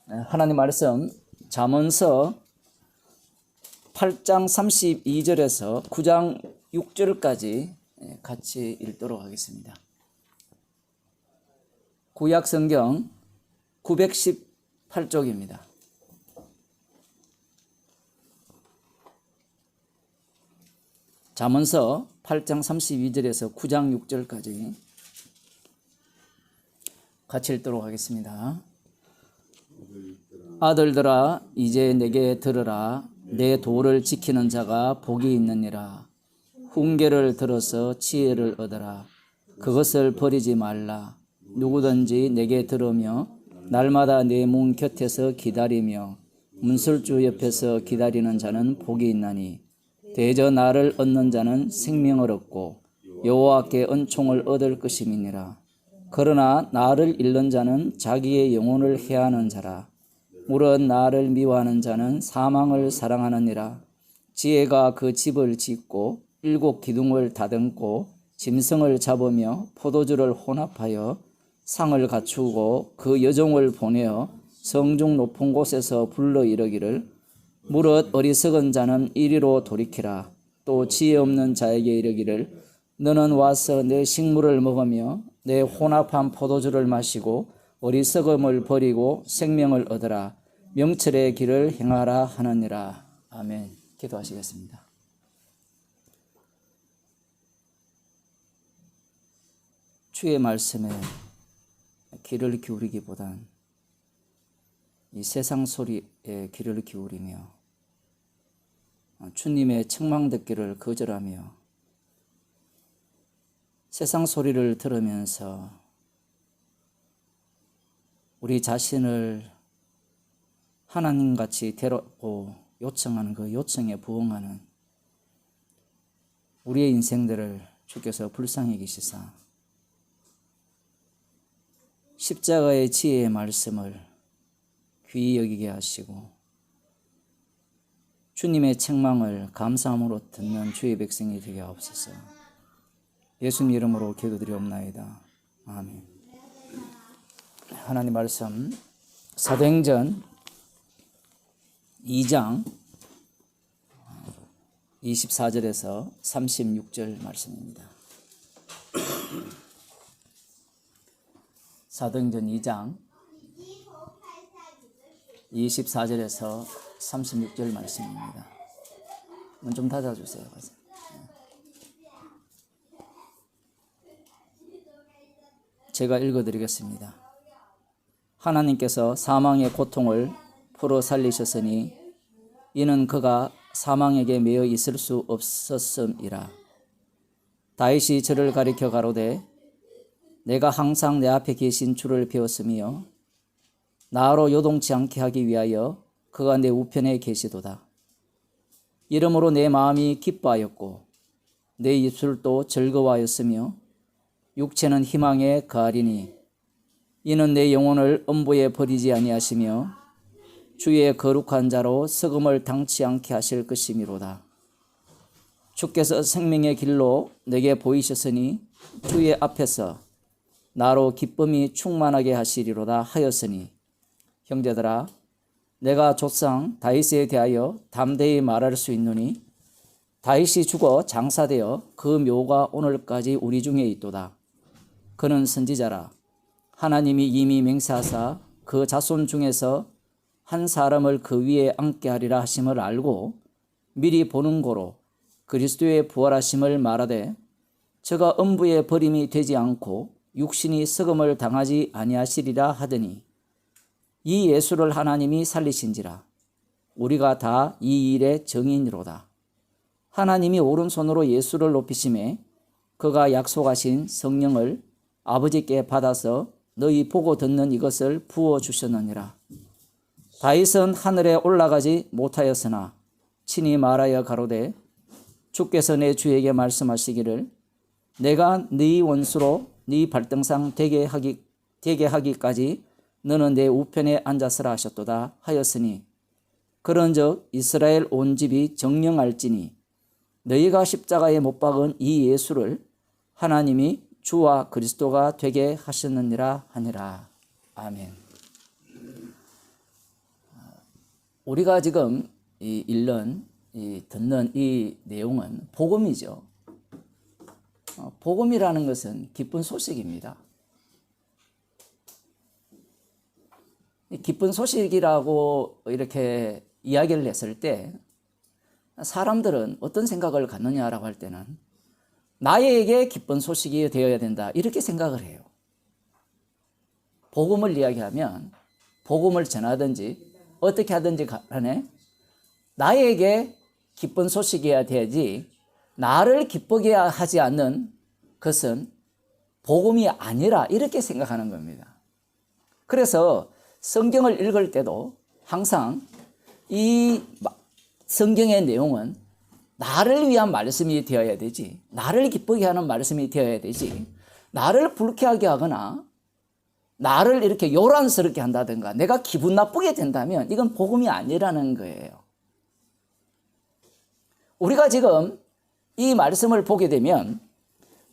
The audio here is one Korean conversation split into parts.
하나님 말씀 잠언서 8장 32절에서 9장 6절까지 같이 읽도록 하겠습니다. 구약 성경 918쪽입니다. 잠언서 8장 32절에서 9장 6절까지 같이 읽도록 하겠습니다. 아들들아 이제 내게 들으라. 내 도를 지키는 자가 복이 있느니라. 훈계를 들어서 지혜를 얻어라. 그것을 버리지 말라. 누구든지 내게 들으며 날마다 내 문 곁에서 기다리며 문설주 옆에서 기다리는 자는 복이 있나니 대저 나를 얻는 자는 생명을 얻고 여호와께 은총을 얻을 것임이니라. 그러나 나를 잃는 자는 자기의 영혼을 해하는 자라. 물은 나를 미워하는 자는 사망을 사랑하느니라. 지혜가 그 집을 짓고 7 기둥을 다듬고 짐승을 잡으며 포도주를 혼합하여 상을 갖추고 그 여종을 보내어 성중 높은 곳에서 불러 이르기를 무릇 어리석은 자는 이리로 돌이키라. 또 지혜 없는 자에게 이르기를 너는 와서 내 식물을 먹으며 내 혼합한 포도주를 마시고 어리석음을 버리고 생명을 얻으라. 명철의 길을 행하라 하느니라. 아멘. 기도하시겠습니다. 주의 말씀에 귀를 기울이기보단 이 세상 소리에 귀를 기울이며 주님의 책망 듣기를 거절하며 세상 소리를 들으면서 우리 자신을 하나님같이 데려고 요청하는 그 요청에 부응하는 우리의 인생들을 주께서 불쌍히 여기시사 십자가의 지혜의 말씀을 귀히 여기게 하시고 주님의 책망을 감사함으로 듣는 주의 백성이 되게 하옵소서. 예수님 이름으로 기도드리옵나이다. 아멘. 하나님 말씀 사도행전 2장 24절에서 36절 말씀입니다. 사도행전 2장 24절에서 36절 말씀입니다. 문 좀 닫아주세요. 제가 읽어드리겠습니다. 하나님께서 사망의 고통을 풀어 살리셨으니 이는 그가 사망에게 매여 있을 수 없었음이라. 다윗이 저를 가리켜 가로되 내가 항상 내 앞에 계신 주를 배웠으며 나로 요동치 않게 하기 위하여 그가 내 우편에 계시도다. 이러므로 내 마음이 기뻐하였고 내 입술도 즐거워하였으며 육체는 희망에 거하리니 이는 내 영혼을 음부에 버리지 아니하시며 주의 거룩한 자로 썩음을 당치 않게 하실 것이미로다. 주께서 생명의 길로 내게 보이셨으니 주의 앞에서 나로 기쁨이 충만하게 하시리로다 하였으니 형제들아 내가 조상 다윗에 대하여 담대히 말할 수 있노니 다윗이 죽어 장사되어 그 묘가 오늘까지 우리 중에 있도다. 그는 선지자라. 하나님이 이미 맹세하사 그 자손 중에서 한 사람을 그 위에 앉게 하리라 하심을 알고 미리 보는 고로 그리스도의 부활하심을 말하되 저가 음부에 버림이 되지 않고 육신이 썩음을 당하지 아니하시리라 하더니 이 예수를 하나님이 살리신지라. 우리가 다 이 일의 증인이로다. 하나님이 오른손으로 예수를 높이심에 그가 약속하신 성령을 아버지께 받아서 너희 보고 듣는 이것을 부어주셨느니라. 다윗은 하늘에 올라가지 못하였으나 친히 말하여 가로되 주께서 내 주에게 말씀하시기를 내가 네 원수로 네 발등상 되게 하기까지 너는 내 우편에 앉았으라 하셨도다 하였으니 그런즉 이스라엘 온 집이 정령할지니 너희가 십자가에 못 박은 이 예수를 하나님이 주와 그리스도가 되게 하셨느니라 하니라. 아멘. 우리가 지금 듣는 이 내용은 복음이죠. 복음이라는 것은 기쁜 소식입니다. 기쁜 소식이라고 이렇게 이야기를 했을 때 사람들은 어떤 생각을 갖느냐라고 할 때는 나에게 기쁜 소식이 되어야 된다 이렇게 생각을 해요. 복음을 이야기하면 복음을 전하든지 어떻게 하든지 간에 나에게 기쁜 소식이어야 되지 나를 기쁘게 하지 않는 것은 복음이 아니라 이렇게 생각하는 겁니다. 그래서 성경을 읽을 때도 항상 이 성경의 내용은 나를 위한 말씀이 되어야 되지 나를 기쁘게 하는 말씀이 되어야 되지 나를 불쾌하게 하거나 나를 이렇게 요란스럽게 한다든가 내가 기분 나쁘게 된다면 이건 복음이 아니라는 거예요. 우리가 지금 이 말씀을 보게 되면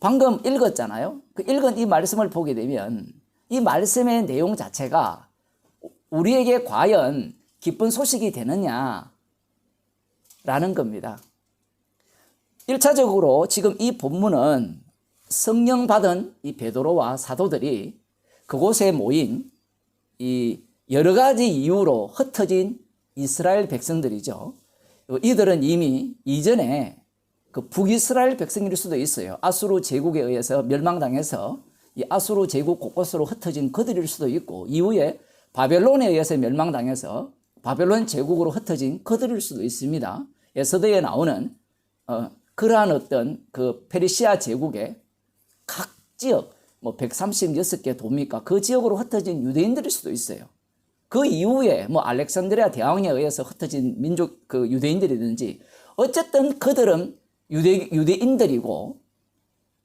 방금 읽었잖아요. 그 읽은 이 말씀을 보게 되면 이 말씀의 내용 자체가 우리에게 과연 기쁜 소식이 되느냐라는 겁니다. 1차적으로 지금 이 본문은 성령 받은 이 베드로와 사도들이 그곳에 모인 이 여러 가지 이유로 흩어진 이스라엘 백성들이죠. 이들은 이미 이전에 그 북이스라엘 백성일 수도 있어요. 아수르 제국에 의해서 멸망당해서 이 아수르 제국 곳곳으로 흩어진 그들일 수도 있고 이후에 바벨론에 의해서 멸망당해서 바벨론 제국으로 흩어진 그들일 수도 있습니다. 에스더에 나오는 그러한 어떤 그 페르시아 제국의 각 지역 뭐 136개 도입니까? 그 지역으로 흩어진 유대인들일 수도 있어요. 그 이후에 뭐 알렉산드리아 대왕에 의해서 흩어진 민족 그 유대인들이든지 어쨌든 그들은 유대인들이고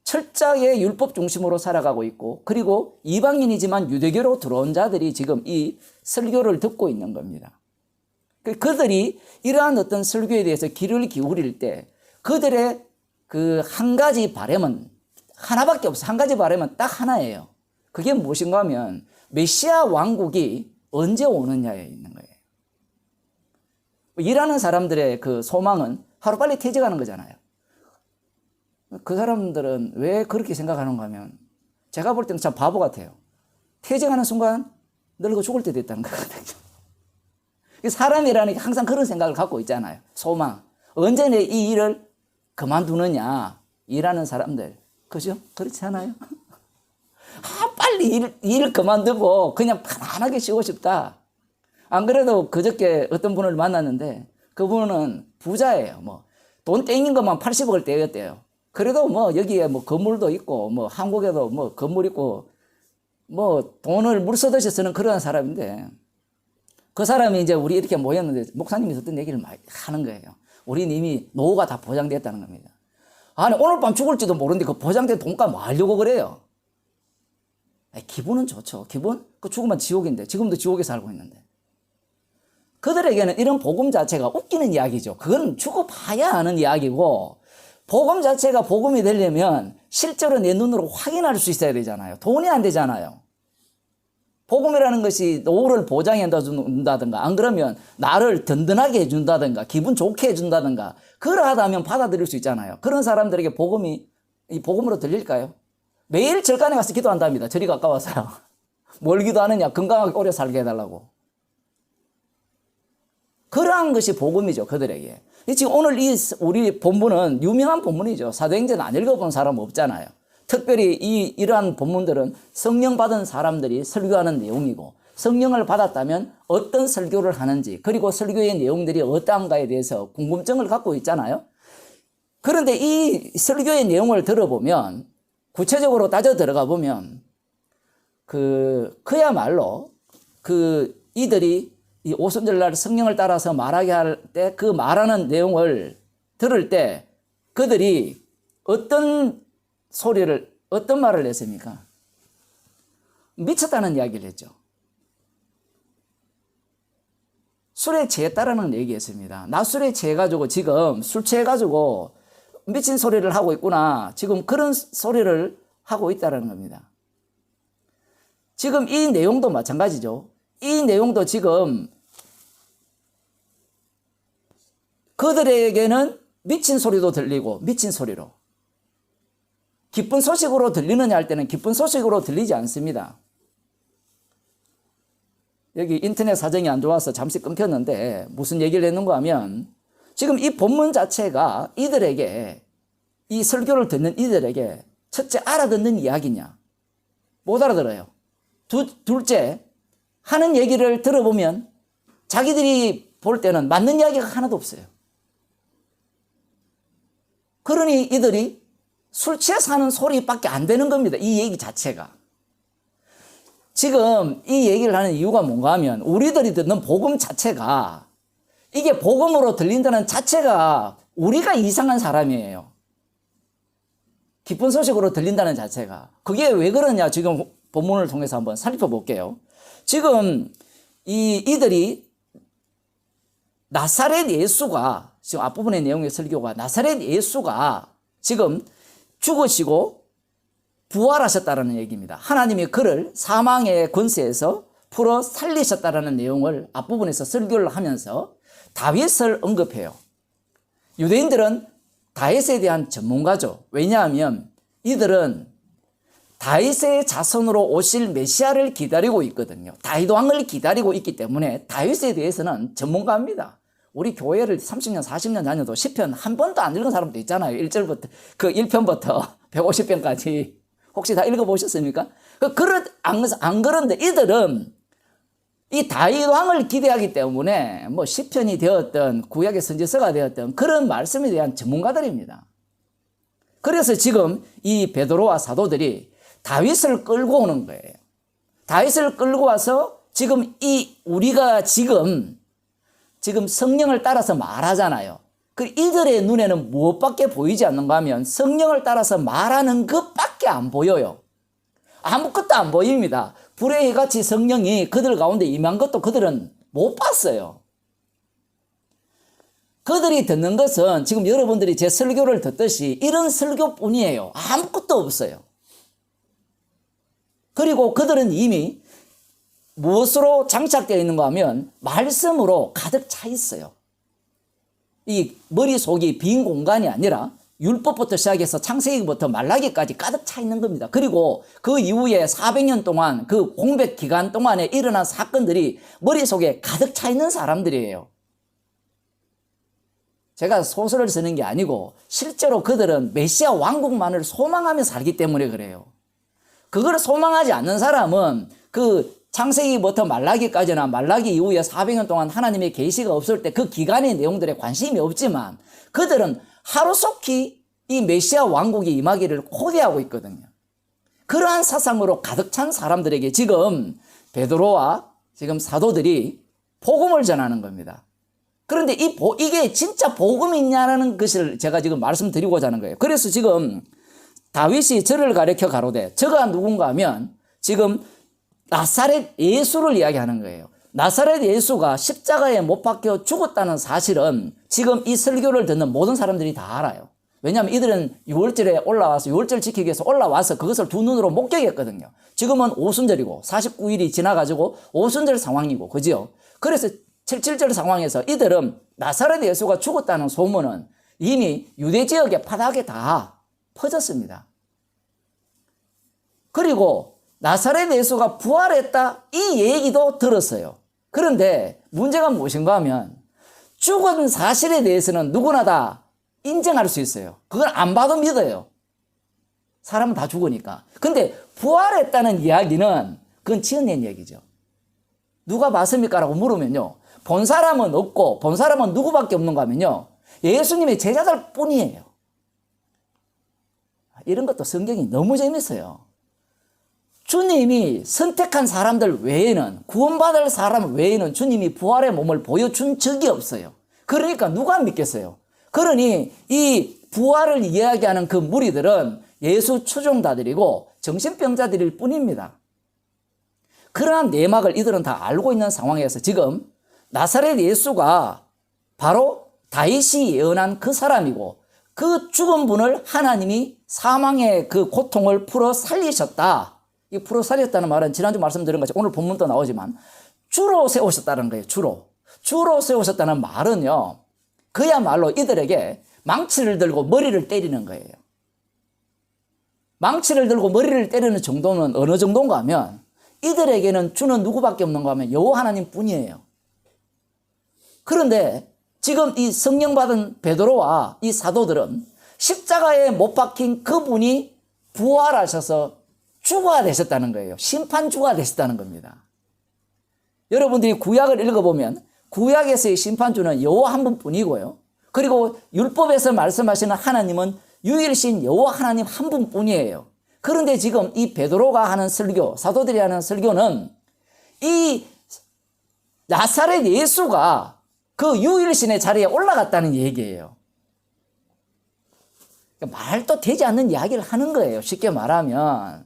철저하게 율법 중심으로 살아가고 있고 그리고 이방인이지만 유대교로 들어온 자들이 지금 이 설교를 듣고 있는 겁니다. 그들이 이러한 어떤 설교에 대해서 귀를 기울일 때 그들의 그 한 가지 바람은 하나밖에 없어. 한 가지 바람은 딱 하나예요. 그게 무엇인가 하면 메시아 왕국이 언제 오느냐에 있는 거예요. 일하는 사람들의 그 소망은 하루빨리 퇴직하는 거잖아요. 그 사람들은 왜 그렇게 생각하는가 하면 제가 볼 때는 참 바보 같아요. 퇴직하는 순간 늙어 죽을 때 됐다는 거거든요. 사람이라는 게 항상 그런 생각을 갖고 있잖아요. 소망. 언제 내 이 일을 그만두느냐. 일하는 사람들. 그죠? 그렇지 않아요? 빨리 일을 그만두고 그냥 편안하게 쉬고 싶다. 안 그래도 그저께 어떤 분을 만났는데 그분은 부자예요. 뭐 돈 땡긴 것만 80억을 떼었대요. 그래도 뭐 여기에 뭐 건물도 있고 뭐 한국에도 뭐 건물 있고 뭐 돈을 물쓰듯이 쓰는 그런 사람인데 그 사람이 이제 우리 이렇게 모였는데 목사님이 어떤 얘기를 많이 하는 거예요. 우리는 이미 노후가 다 보장됐다는 겁니다. 아니 오늘 밤 죽을지도 모르는데 그 보장된 돈값 뭐 하려고 그래요? 기분은 좋죠. 기분? 그 죽으면 지옥인데 지금도 지옥에 살고 있는데 그들에게는 이런 복음 자체가 웃기는 이야기죠. 그건 죽어봐야 하는 이야기고 복음 자체가 복음이 되려면 실제로 내 눈으로 확인할 수 있어야 되잖아요. 돈이 안 되잖아요. 복음이라는 것이 노후를 보장해 준다든가 안 그러면 나를 든든하게 해준다든가 기분 좋게 해준다든가 그러하다면 받아들일 수 있잖아요. 그런 사람들에게 복음이 이 복음으로 들릴까요? 매일 절간에 가서 기도한답니다. 절이 가까워서요. 뭘 기도하느냐? 건강하게 오래 살게 해달라고. 그러한 것이 복음이죠. 그들에게. 지금 오늘 우리 본문은 유명한 본문이죠. 사도행전 안 읽어본 사람 없잖아요. 특별히 이러한 본문들은 성령 받은 사람들이 설교하는 내용이고 성령을 받았다면 어떤 설교를 하는지 그리고 설교의 내용들이 어떠한가에 대해서 궁금증을 갖고 있잖아요. 그런데 이 설교의 내용을 들어보면 구체적으로 따져 들어가 보면 그야말로 이들이 이 오순절날 성령을 따라서 말하게 할 때 그 말하는 내용을 들을 때 그들이 어떤 말을 했습니까? 미쳤다는 이야기를 했죠. 술에 취했다라는 얘기했습니다. 나 술에 취해가지고 지금 술 취해가지고 미친 소리를 하고 있구나. 지금 그런 소리를 하고 있다는 겁니다. 지금 이 내용도 마찬가지죠. 이 내용도 지금 그들에게는 미친 소리도 들리고 미친 소리로. 기쁜 소식으로 들리느냐 할 때는 기쁜 소식으로 들리지 않습니다. 여기 인터넷 사정이 안 좋아서 잠시 끊겼는데 무슨 얘기를 했는가 하면 지금 이 본문 자체가 이들에게, 이 설교를 듣는 이들에게 첫째 알아듣는 이야기냐? 못 알아들어요. 둘째, 하는 얘기를 들어보면 자기들이 볼 때는 맞는 이야기가 하나도 없어요. 그러니 이들이 술 취해서 하는 소리밖에 안 되는 겁니다. 이 얘기 자체가. 지금 이 얘기를 하는 이유가 뭔가 하면 우리들이 듣는 복음 자체가, 이게 복음으로 들린다는 자체가 우리가 이상한 사람이에요. 기쁜 소식으로 들린다는 자체가. 그게 왜 그러냐 지금 본문을 통해서 한번 살펴볼게요. 지금 이들이 나사렛 예수가, 지금 앞부분의 내용의 설교가 나사렛 예수가 지금 죽으시고 부활하셨다는 얘기입니다. 하나님이 그를 사망의 권세에서 풀어 살리셨다는 내용을 앞부분에서 설교를 하면서 다윗을 언급해요. 유대인들은 다윗에 대한 전문가죠. 왜냐하면 이들은 다윗의 자손으로 오실 메시아를 기다리고 있거든요. 다윗 왕을 기다리고 있기 때문에 다윗에 대해서는 전문가입니다. 우리 교회를 30년, 40년 다녀도 시편 한 번도 안 읽은 사람도 있잖아요. 1절부터, 1편부터 150편까지. 혹시 다 읽어보셨습니까? 안 그런데 이들은 이 다윗 왕을 기대하기 때문에 뭐 시편이 되었던 구약의 선지서가 되었던 그런 말씀에 대한 전문가들입니다. 그래서 지금 이 베드로와 사도들이 다윗을 끌고 오는 거예요. 다윗을 끌고 와서 지금 우리가 지금 성령을 따라서 말하잖아요. 그 이들의 눈에는 무엇밖에 보이지 않는가 하면 성령을 따라서 말하는 것밖에 안 보여요. 아무것도 안 보입니다. 불의 해같이 성령이 그들 가운데 임한 것도 그들은 못 봤어요. 그들이 듣는 것은 지금 여러분들이 제 설교를 듣듯이 이런 설교뿐이에요. 아무것도 없어요. 그리고 그들은 이미 무엇으로 장착되어 있는가 하면 말씀으로 가득 차 있어요. 이 머릿속이 빈 공간이 아니라 율법부터 시작해서 창세기부터 말라기까지 가득 차 있는 겁니다. 그리고 그 이후에 400년 동안 그 공백 기간 동안에 일어난 사건들이 머릿속에 가득 차 있는 사람들이에요. 제가 소설을 쓰는 게 아니고 실제로 그들은 메시아 왕국만을 소망하며 살기 때문에 그래요. 그걸 소망하지 않는 사람은 그 창세기부터 말라기까지나 말라기 이후에 400년 동안 하나님의 계시가 없을 때 그 기간의 내용들에 관심이 없지만 그들은 하루속히 이 메시아 왕국이 임하기를 고대하고 있거든요. 그러한 사상으로 가득 찬 사람들에게 지금 베드로와 지금 사도들이 복음을 전하는 겁니다. 그런데 이게 진짜 복음이냐는 것을 제가 지금 말씀드리고자 하는 거예요. 그래서 지금 다윗이 저를 가리켜 가로되, 저가 누군가 하면 지금 나사렛 예수를 이야기하는 거예요. 나사렛 예수가 십자가에 못 박혀 죽었다는 사실은 지금 이 설교를 듣는 모든 사람들이 다 알아요. 왜냐하면 이들은 6월절에 올라와서 6월절 지키기 위해서 올라와서 그것을 두 눈으로 목격했거든요. 지금은 오순절이고 49일이 지나가지고 오순절 상황이고, 그죠? 그래서 77절 상황에서 이들은 나사렛 예수가 죽었다는 소문은 이미 유대 지역의 바닥에 다 퍼졌습니다. 그리고 나사렛 예수가 부활했다 이 얘기도 들었어요. 그런데 문제가 무엇인가 하면 죽은 사실에 대해서는 누구나 다 인정할 수 있어요. 그걸 안 봐도 믿어요. 사람은 다 죽으니까. 근데 부활했다는 이야기는 그건 지어낸 얘기죠. 누가 봤습니까? 라고 물으면요, 본 사람은 없고 본 사람은 누구밖에 없는가 하면요, 예수님의 제자들 뿐이에요. 이런 것도 성경이 너무 재밌어요. 주님이 선택한 사람들 외에는, 구원받을 사람 외에는 주님이 부활의 몸을 보여준 적이 없어요. 그러니까 누가 믿겠어요? 그러니 이 부활을 이야기하는 그 무리들은 예수 추종자들이고 정신병자들일 뿐입니다. 그러한 내막을 이들은 다 알고 있는 상황에서 지금 나사렛 예수가 바로 다윗이 예언한 그 사람이고, 그 죽은 분을 하나님이 사망의 그 고통을 풀어 살리셨다. 이 풀어 살렸다는 말은 지난주 말씀드린 것처럼 오늘 본문도 나오지만 주로 세우셨다는 거예요. 주로 세우셨다는 말은요, 그야말로 이들에게 망치를 들고 머리를 때리는 거예요. 망치를 들고 머리를 때리는 정도는 어느 정도인가 하면 이들에게는 주는 누구밖에 없는가 하면 여호와 하나님 뿐이에요. 그런데 지금 이 성령 받은 베드로와 이 사도들은 십자가에 못 박힌 그분이 부활하셔서 주가 되셨다는 거예요. 심판주가 되셨다는 겁니다. 여러분들이 구약을 읽어보면 구약에서의 심판주는 여호와 한 분뿐이고요. 그리고 율법에서 말씀하시는 하나님은 유일신 여호와 하나님 한 분뿐이에요. 그런데 지금 이 베드로가 하는 설교, 사도들이 하는 설교는 이 나사렛 예수가 그 유일신의 자리에 올라갔다는 얘기예요. 말도 되지 않는 이야기를 하는 거예요. 쉽게 말하면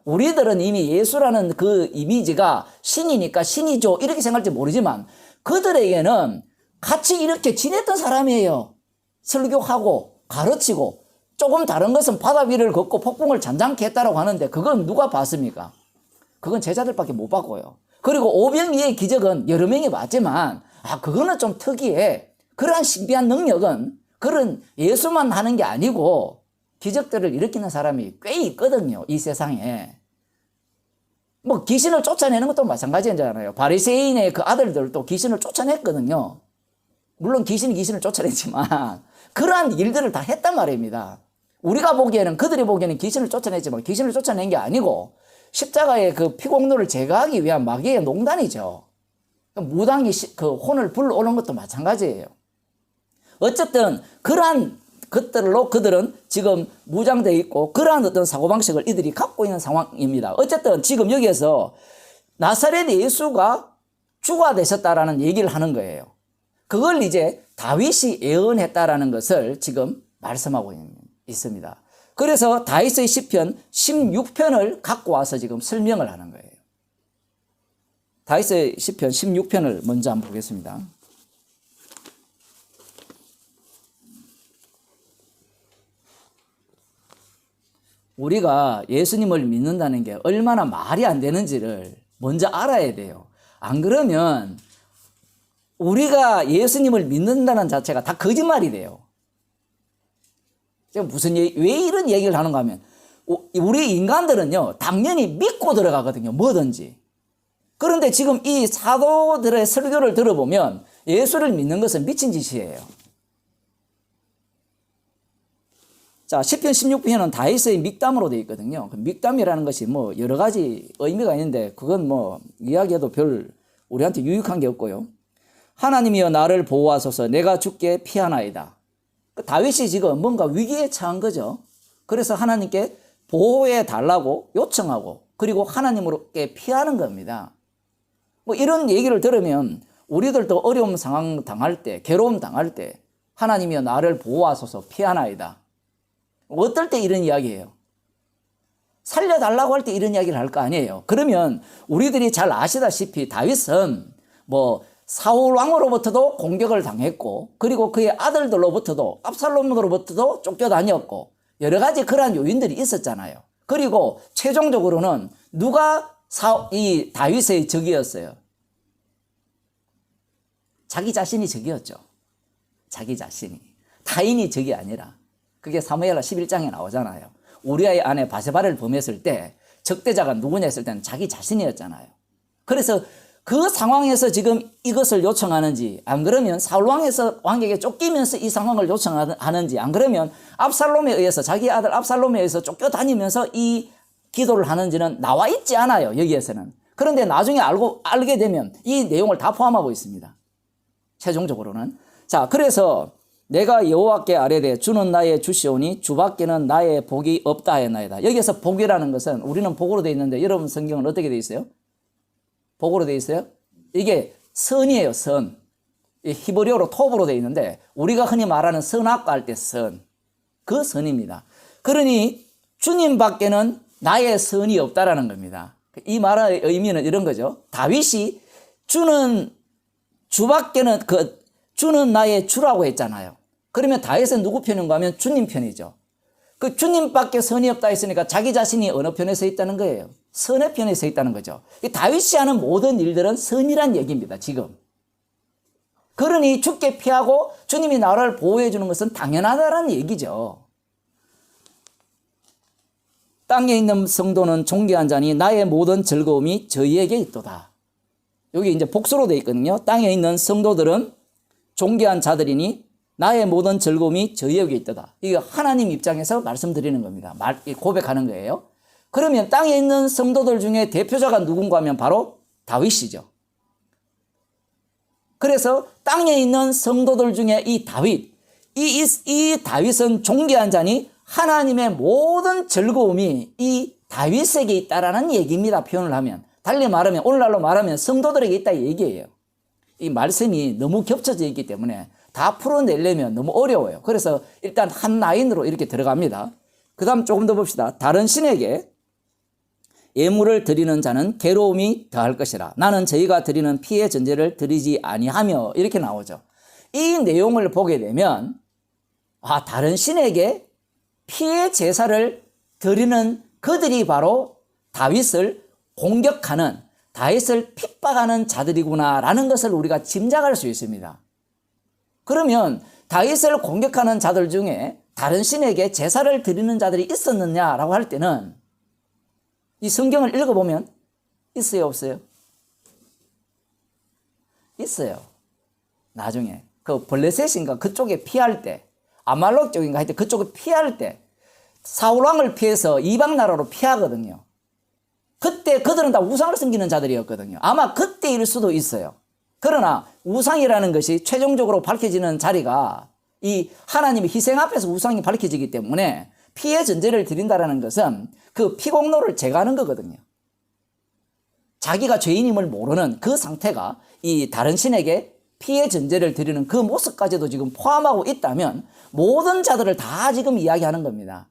우리들은 이미 예수라는 그 이미지가 신이니까 신이죠 이렇게 생각할지 모르지만 그들에게는 같이 이렇게 지냈던 사람이에요. 설교하고 가르치고 조금 다른 것은 바다 위를 걷고 폭풍을 잔잔케 했다라고 하는데 그건 누가 봤습니까? 그건 제자들밖에 못 봤고요. 그리고 오병이의 기적은 여러 명이 봤지만 그거는 좀 특이해. 그러한 신비한 능력은 그런 예수만 하는 게 아니고 기적들을 일으키는 사람이 꽤 있거든요. 이 세상에. 뭐 귀신을 쫓아내는 것도 마찬가지잖아요. 바리새인의 그 아들들도 귀신을 쫓아냈거든요. 물론 귀신이 귀신을 쫓아냈지만 그러한 일들을 다 했단 말입니다. 우리가 보기에는 그들이 보기에는 귀신을 쫓아냈지만 귀신을 쫓아낸 게 아니고 십자가의 그 피공로를 제거하기 위한 마귀의 농단이죠. 무당이 그 혼을 불러오는 것도 마찬가지예요. 어쨌든 그러한 것들로 그들은 지금 무장되어 있고 그러한 어떤 사고방식을 이들이 갖고 있는 상황입니다. 어쨌든 지금 여기에서 나사렛 예수가 주가 되셨다라는 얘기를 하는 거예요. 그걸 이제 다윗이 예언했다라는 것을 지금 말씀하고 있습니다. 그래서 다윗의 시편 16편을 갖고 와서 지금 설명을 하는 거예요. 다윗의 시편 16편을 먼저 한번 보겠습니다. 우리가 예수님을 믿는다는 게 얼마나 말이 안 되는지를 먼저 알아야 돼요. 안 그러면 우리가 예수님을 믿는다는 자체가 다 거짓말이 돼요. 왜 이런 얘기를 하는가 하면 우리 인간들은요 당연히 믿고 들어가거든요. 뭐든지. 그런데 지금 이 사도들의 설교를 들어보면 예수를 믿는 것은 미친 짓이에요. 자, 시편 16편은 다윗의 믹담으로 되어 있거든요. 믹담이라는 것이 뭐 여러 가지 의미가 있는데 그건 뭐 이야기해도 별 우리한테 유익한 게 없고요. 하나님이여 나를 보호하소서 내가 주께 피하나이다. 다윗이 지금 뭔가 위기에 처한 거죠. 그래서 하나님께 보호해 달라고 요청하고 그리고 하나님으로께 피하는 겁니다. 뭐 이런 얘기를 들으면 우리들도 어려움 상황 당할 때, 괴로움 당할 때 하나님이여 나를 보호하소서 피하나이다. 어떨 때 이런 이야기예요? 살려달라고 할 때 이런 이야기를 할 거 아니에요. 그러면 우리들이 잘 아시다시피 다윗은 뭐 사울 왕으로부터도 공격을 당했고 그리고 그의 아들들로부터도 압살롬으로부터도 쫓겨다녔고 여러 가지 그러한 요인들이 있었잖아요. 그리고 최종적으로는 누가 이 다윗의 적이었어요? 자기 자신이 적이었죠. 자기 자신이. 타인이 적이 아니라. 그게 사무엘하 11장에 나오잖아요. 우리아의 아내 바세바를 범했을 때 적대자가 누구냐 했을 때는 자기 자신이었잖아요. 그래서 그 상황에서 지금 이것을 요청하는지 안 그러면 사울 왕에게 쫓기면서 이 상황을 요청하는지 안 그러면 압살롬에 의해서 자기 아들 압살롬에 의해서 쫓겨다니면서 이 기도를 하는지는 나와 있지 않아요. 여기에서는. 그런데 나중에 알게 되면 이 내용을 다 포함하고 있습니다. 최종적으로는. 자, 그래서 내가 여호와께 아뢰되 주는 나의 주시오니 주밖에는 나의 복이 없다 하였나이다. 여기에서 복이라는 것은 우리는 복으로 되어 있는데 여러분 성경은 어떻게 되어 있어요? 복으로 되어 있어요? 이게 선이에요. 선. 히브리어로 톱으로 되어 있는데 우리가 흔히 말하는 선악과 할 때 선. 그 선입니다. 그러니 주님 밖에는 나의 선이 없다라는 겁니다. 이 말의 의미는 이런 거죠. 다윗이 주밖에는 주는 나의 주라고 했잖아요. 그러면 다윗은 누구 편인가 하면 주님 편이죠. 그 주님밖에 선이 없다 했으니까 자기 자신이 어느 편에 서 있다는 거예요? 선의 편에 서 있다는 거죠. 다윗이 하는 모든 일들은 선이란 얘기입니다. 지금. 그러니 죽게 피하고 주님이 나를 보호해 주는 것은 당연하다는 얘기죠. 땅에 있는 성도는 존귀한 자니 나의 모든 즐거움이 저희에게 있도다. 여기 이제 복수로 되어 있거든요. 땅에 있는 성도들은 존귀한 자들이니 나의 모든 즐거움이 저희에게 있도다. 이게 하나님 입장에서 말씀드리는 겁니다. 고백하는 거예요. 그러면 땅에 있는 성도들 중에 대표자가 누군가 하면 바로 다윗이죠. 그래서 땅에 있는 성도들 중에 이 다윗, 이 다윗은 존귀한 자니 하나님의 모든 즐거움이 이 다윗에게 있다라는 얘기입니다. 표현을 하면. 달리 말하면, 오늘날로 말하면 성도들에게 있다 이 얘기예요. 이 말씀이 너무 겹쳐져 있기 때문에 다 풀어내려면 너무 어려워요. 그래서 일단 한 라인으로 이렇게 들어갑니다. 그 다음 조금 더 봅시다. 다른 신에게 예물을 드리는 자는 괴로움이 더할 것이라. 나는 저희가 드리는 피의 전제를 드리지 아니하며 이렇게 나오죠. 이 내용을 보게 되면 다른 신에게 피의 제사를 드리는 그들이 바로 다윗을 공격하는, 다윗을 핍박하는 자들이구나라는 것을 우리가 짐작할 수 있습니다. 그러면 다윗을 공격하는 자들 중에 다른 신에게 제사를 드리는 자들이 있었느냐라고 할 때는 이 성경을 읽어보면 있어요, 없어요? 있어요. 나중에 그 블레셋인가 그쪽에 피할 때, 아말렉 쪽인가 하여튼 그쪽에 피할 때 사울왕을 피해서 이방 나라로 피하거든요. 그때 그들은 다 우상을 섬기는 자들이었거든요. 아마 그때일 수도 있어요. 그러나 우상이라는 것이 최종적으로 밝혀지는 자리가 이 하나님의 희생 앞에서 우상이 밝혀지기 때문에 피의 전제를 드린다는 것은 그 피공로를 제거하는 거거든요. 자기가 죄인임을 모르는 그 상태가 이 다른 신에게 피의 전제를 드리는 그 모습까지도 지금 포함하고 있다면 모든 자들을 다 지금 이야기하는 겁니다.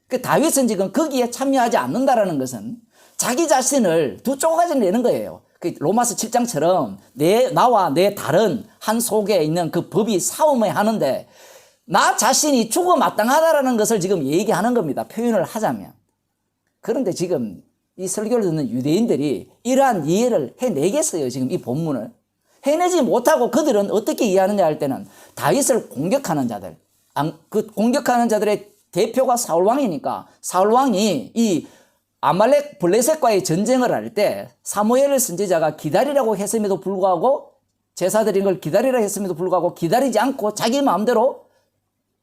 그 다윗은 지금 거기에 참여하지 않는다라는 것은 자기 자신을 두 쪼가지 내는 거예요. 그 로마서 7장처럼 나와 내 다른 한 속에 있는 그 법이 싸움을 하는데 나 자신이 죽어 마땅하다라는 것을 지금 얘기하는 겁니다. 표현을 하자면. 그런데 지금 이 설교를 듣는 유대인들이 이러한 이해를 해내겠어요. 지금 이 본문을. 해내지 못하고 그들은 어떻게 이해하느냐 할 때는 다윗을 공격하는 자들, 그 공격하는 자들의 대표가 사울왕이니까 사울왕이 이 아말렉 블레셋과의 전쟁을 할 때 사무엘 선지자가 기다리라고 했음에도 불구하고 제사 드린 걸 기다리라 했음에도 불구하고 기다리지 않고 자기 마음대로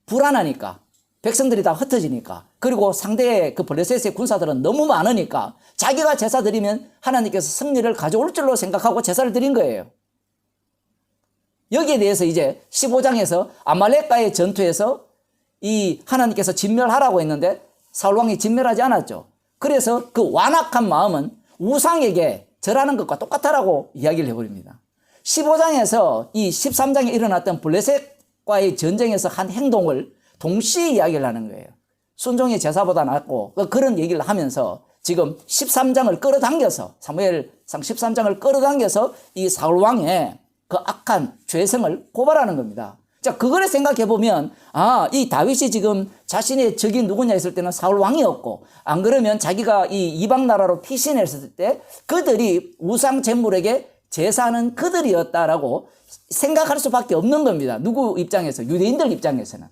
불안하니까 백성들이 다 흩어지니까 그리고 상대의 그 블레셋의 군사들은 너무 많으니까 자기가 제사 드리면 하나님께서 승리를 가져올 줄로 생각하고 제사를 드린 거예요. 여기에 대해서 이제 15장에서 아말렉과의 전투에서 이 하나님께서 진멸하라고 했는데 사울왕이 진멸하지 않았죠. 그래서 그 완악한 마음은 우상에게 절하는 것과 똑같다라고 이야기를 해버립니다. 15장에서 이 13장에 일어났던 블레셋과의 전쟁에서 한 행동을 동시에 이야기를 하는 거예요. 순종이 제사보다 낫고 그런 얘기를 하면서 지금 13장을 끌어당겨서 사무엘상 13장을 끌어당겨서 이 사울왕의 그 악한 죄성을 고발하는 겁니다. 자, 그걸 생각해 보면 이 다윗이 지금 자신의 적이 누구냐 했을 때는 사울 왕이었고 안 그러면 자기가 이 이방 나라로 피신했을 때 그들이 우상 제물에게 제사하는 그들이었다라고 생각할 수밖에 없는 겁니다. 누구 입장에서? 유대인들 입장에서는.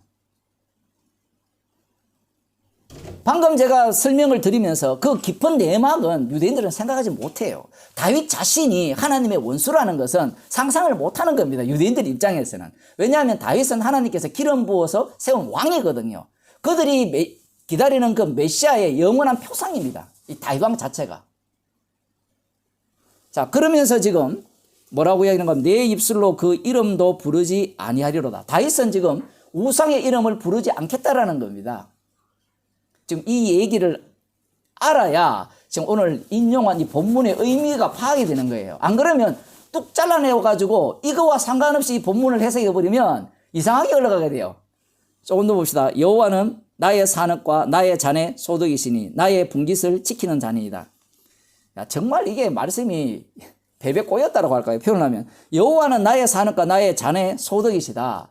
방금 제가 설명을 드리면서 그 깊은 내막은 유대인들은 생각하지 못해요. 다윗 자신이 하나님의 원수라는 것은 상상을 못하는 겁니다. 유대인들 입장에서는. 왜냐하면 다윗은 하나님께서 기름 부어서 세운 왕이거든요. 그들이 기다리는 그 메시아의 영원한 표상입니다. 이 다윗 왕 자체가. 자, 그러면서 지금 뭐라고 이야기하는 겁니까? 내 입술로 그 이름도 부르지 아니하리로다. 다윗은 지금 우상의 이름을 부르지 않겠다라는 겁니다. 지금 이 얘기를 알아야 지금 오늘 인용한 이 본문의 의미가 파악이 되는 거예요. 안 그러면 뚝 잘라내가지고 이거와 상관없이 이 본문을 해석해버리면 이상하게 흘러가게 돼요. 조금 더 봅시다. 여호와는 나의 산업과 나의 잔의 소득이시니 나의 분깃을 지키는 자니이다. 야, 정말 이게 말씀이 베베 꼬였다라고 할까요? 표현하면 여호와는 나의 산업과 나의 잔의 소득이시다.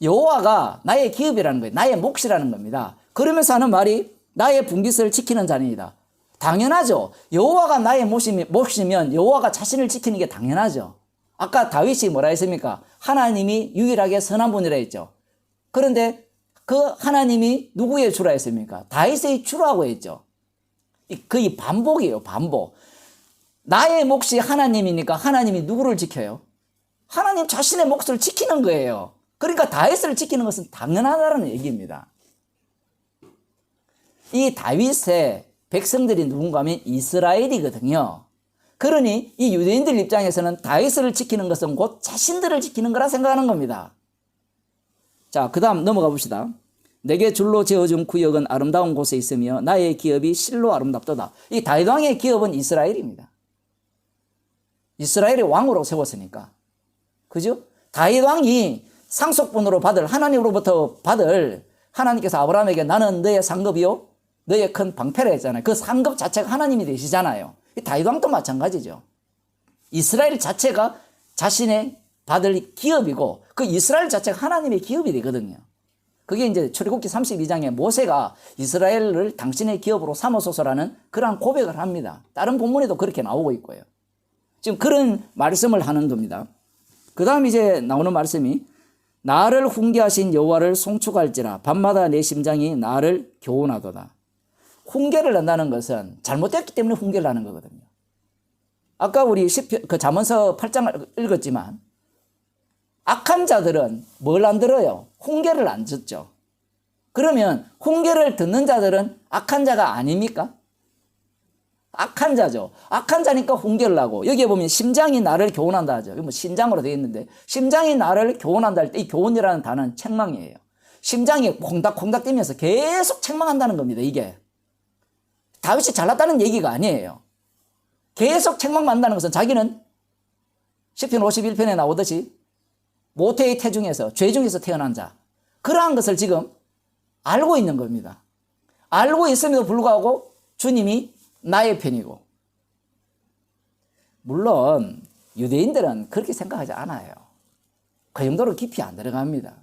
여호와가 나의 기업이라는 거예요. 나의 몫이라는 겁니다. 그러면서 하는 말이 나의 분깃을 지키는 자니이다. 당연하죠. 여호와가 나의 몫이면 여호와가 자신을 지키는 게 당연하죠. 아까 다윗이 뭐라 했습니까? 하나님이 유일하게 선한 분이라 했죠. 그런데 그 하나님이 누구의 주라 했습니까? 다윗의 주라고 했죠. 거의 반복이에요, 반복. 나의 몫이 하나님이니까 하나님이 누구를 지켜요? 하나님 자신의 몫을 지키는 거예요. 그러니까 다윗을 지키는 것은 당연하다는 얘기입니다. 이 다윗의 백성들이 누군가 하면 이스라엘이거든요. 그러니 이 유대인들 입장에서는 다윗을 지키는 것은 곧 자신들을 지키는 거라 생각하는 겁니다. 자, 그 다음 넘어가 봅시다. 내게 줄로 지어준 구역은 아름다운 곳에 있으며 나의 기업이 실로 아름답도다. 이 다윗 왕의 기업은 이스라엘입니다. 이스라엘의 왕으로 세웠으니까. 그죠? 다윗 왕이 상속분으로 받을, 하나님으로부터 받을, 하나님께서 아브라함에게 나는 너의 상급이요 너의 큰 방패라 했잖아요. 그 상급 자체가 하나님이 되시잖아요. 다윗 왕도 마찬가지죠. 이스라엘 자체가 자신의 받을 기업이고 그 이스라엘 자체가 하나님의 기업이 되거든요. 그게 이제 출애굽기 32장에 모세가 이스라엘을 당신의 기업으로 삼으소서라는 그러한 고백을 합니다. 다른 본문에도 그렇게 나오고 있고요. 지금 그런 말씀을 하는 겁니다. 그 다음 이제 나오는 말씀이 나를 훈계하신 여호와를 송축할지라 밤마다 내 심장이 나를 교훈하도다. 훈계를 한다는 것은 잘못됐기 때문에 훈계를 하는 거거든요. 아까 우리 잠언서 8장을 읽었지만 악한 자들은 뭘 안 들어요? 훈계를 안 듣죠. 그러면 훈계를 듣는 자들은 악한 자가 아닙니까? 악한 자죠. 악한 자니까 훈계를 하고 여기에 보면 심장이 나를 교훈한다 하죠. 뭐 심장으로 되어 있는데 심장이 나를 교훈한다 할 때 이 교훈이라는 단어는 책망이에요. 심장이 콩닥콩닥 뛰면서 계속 책망한다는 겁니다. 이게 다윗이 잘났다는 얘기가 아니에요. 계속 책망한다는 것은 자기는 시편 51편에 나오듯이 모태의 태중에서 죄 중에서 태어난 자 그러한 것을 지금 알고 있는 겁니다. 알고 있음에도 불구하고 주님이 나의 편이고 물론 유대인들은 그렇게 생각하지 않아요. 그 정도로 깊이 안 들어갑니다.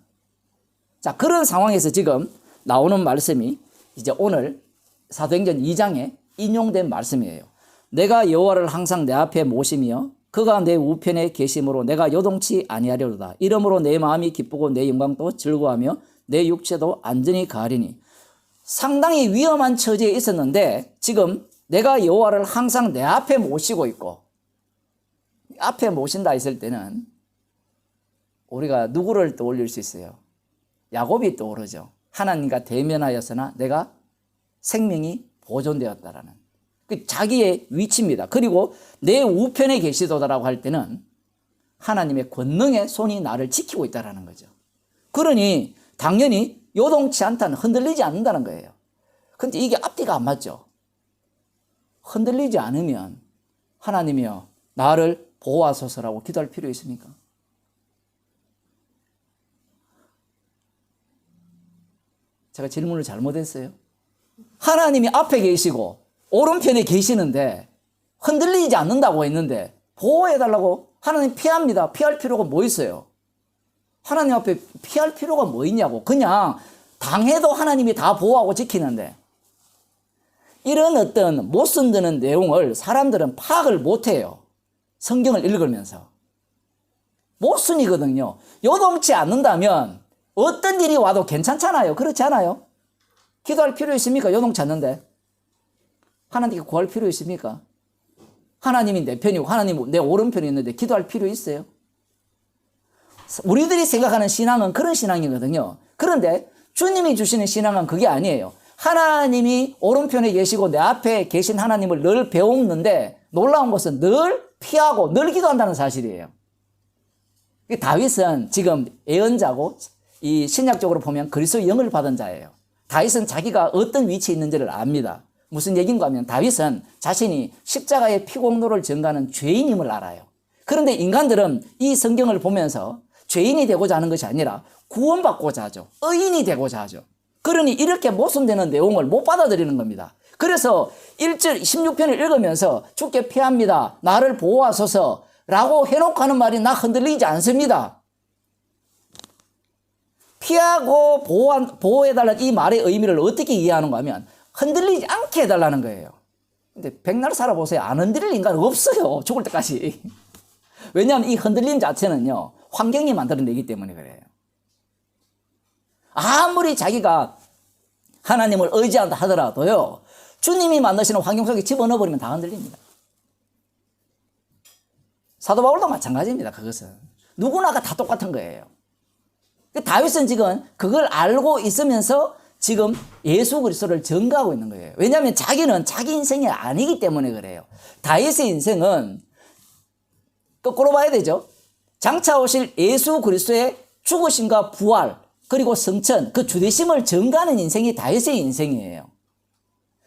자, 그런 상황에서 지금 나오는 말씀이 이제 오늘 사도행전 2장에 인용된 말씀이에요. 내가 여호와를 항상 내 앞에 모시며 그가 내 우편에 계심으로 내가 요동치 아니하려도다. 이러므로 내 마음이 기쁘고 내 영광도 즐거워하며 내 육체도 안전히 가리니. 상당히 위험한 처지에 있었는데 지금 내가 여호와를 항상 내 앞에 모시고 있고 앞에 모신다 했을 때는 우리가 누구를 떠올릴 수 있어요? 야곱이 떠오르죠. 하나님과 대면하였으나 내가 생명이 보존되었다라는 자기의 위치입니다. 그리고 내 우편에 계시도다라고 할 때는 하나님의 권능의 손이 나를 지키고 있다는 거죠. 그러니 당연히 요동치 않다는, 흔들리지 않는다는 거예요. 근데 이게 앞뒤가 안 맞죠. 흔들리지 않으면 하나님이여 나를 보호하소서라고 기도할 필요 있습니까? 제가 질문을 잘못했어요. 하나님이 앞에 계시고 오른편에 계시는데 흔들리지 않는다고 했는데 보호해달라고 하나님 피합니다. 피할 필요가 뭐 있어요? 하나님 앞에 피할 필요가 뭐 있냐고. 그냥 당해도 하나님이 다 보호하고 지키는데 이런 어떤 못 쓴드는 내용을 사람들은 파악을 못해요. 성경을 읽으면서. 모순이거든요. 요동치 않는다면 어떤 일이 와도 괜찮잖아요. 그렇지 않아요? 기도할 필요 있습니까? 요동치 않는데. 하나님께 구할 필요 있습니까? 하나님이 내 편이고 하나님이 내 오른편이 있는데 기도할 필요 있어요? 우리들이 생각하는 신앙은 그런 신앙이거든요. 그런데 주님이 주시는 신앙은 그게 아니에요. 하나님이 오른편에 계시고 내 앞에 계신 하나님을 늘 배우는데 놀라운 것은 늘 피하고 늘 기도한다는 사실이에요. 다윗은 지금 예언자고 이 신약적으로 보면 그리스도의 영을 받은 자예요. 다윗은 자기가 어떤 위치에 있는지를 압니다. 무슨 얘기인가 하면 다윗은 자신이 십자가의 피공로를 전가하는 죄인임을 알아요. 그런데 인간들은 이 성경을 보면서 죄인이 되고자 하는 것이 아니라 구원받고자 하죠. 의인이 되고자 하죠. 그러니 이렇게 모순되는 내용을 못 받아들이는 겁니다. 그래서 1절 16편을 읽으면서 주께 피합니다. 나를 보호하소서 라고 해놓고 하는 말이 나 흔들리지 않습니다. 피하고 보호해달라는 이 말의 의미를 어떻게 이해하는가 하면 흔들리지 않게 해달라는 거예요. 근데 백날 살아보세요. 안 흔들릴 인간 없어요. 죽을 때까지. 왜냐하면 이 흔들림 자체는요, 환경이 만들어내기 때문에 그래요. 아무리 자기가 하나님을 의지한다 하더라도요, 주님이 만드시는 환경 속에 집어넣어버리면 다 흔들립니다. 사도 바울도 마찬가지입니다. 그것은 누구나가 다 똑같은 거예요. 다윗은 지금 그걸 알고 있으면서 지금 예수 그리스도를 전가하고 있는 거예요. 왜냐하면 자기는 자기 인생이 아니기 때문에 그래요. 다윗의 인생은 거꾸로 봐야 되죠. 장차 오실 예수 그리스도의 죽으심과 부활 그리고 성천, 그 주되심을 전가하는 인생이 다윗의 인생이에요.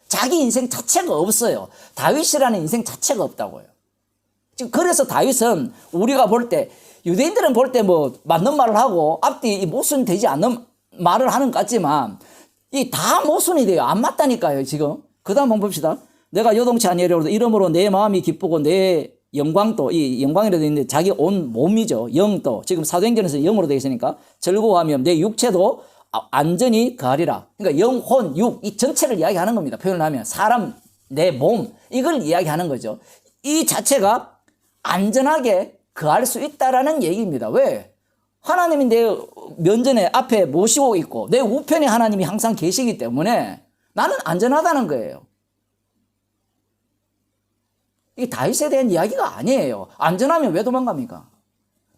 자기 인생 자체가 없어요. 다윗이라는 인생 자체가 없다고요. 지금 그래서 다윗은 우리가 볼 때, 유대인들은 볼 때 뭐 맞는 말을 하고 앞뒤 모순 되지 않는 말을 하는 것 같지만 이 다 모순이 돼요. 안 맞다니까요, 지금. 그 다음 한번 봅시다. 내가 요동치 아니하려고 이러므로 내 마음이 기쁘고 내 영광도, 이 영광이라도 있는데 자기 온 몸이죠. 영도. 지금 사도행전에서 영으로 되어 있으니까 즐거워하며 내 육체도 안전히 가리라. 그러니까 영혼, 육, 이 전체를 이야기하는 겁니다. 표현을 하면. 사람, 내 몸, 이걸 이야기하는 거죠. 이 자체가 안전하게 거할 수 있다라는 얘기입니다. 왜? 하나님이 내 면전에 앞에 모시고 있고 내 우편에 하나님이 항상 계시기 때문에 나는 안전하다는 거예요. 이게 다윗에 대한 이야기가 아니에요. 안전하면 왜 도망갑니까?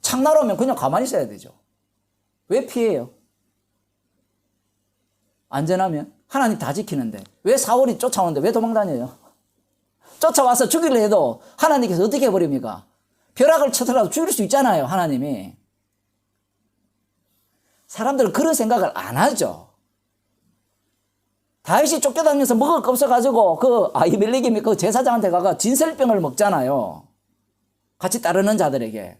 창 날아오면 그냥 가만히 있어야 되죠. 왜 피해요? 안전하면 하나님 다 지키는데 왜 사울이 쫓아오는데 왜 도망다녀요? 쫓아와서 죽이려 해도 하나님께서 어떻게 해버립니까? 벼락을 쳐서라도 죽일 수 있잖아요, 하나님이. 사람들은 그런 생각을 안 하죠. 다윗이 쫓겨다니면서 먹을 거 없어가지고 그 아히멜렉이 그 제사장한테 가가 진설병을 먹잖아요. 같이 따르는 자들에게.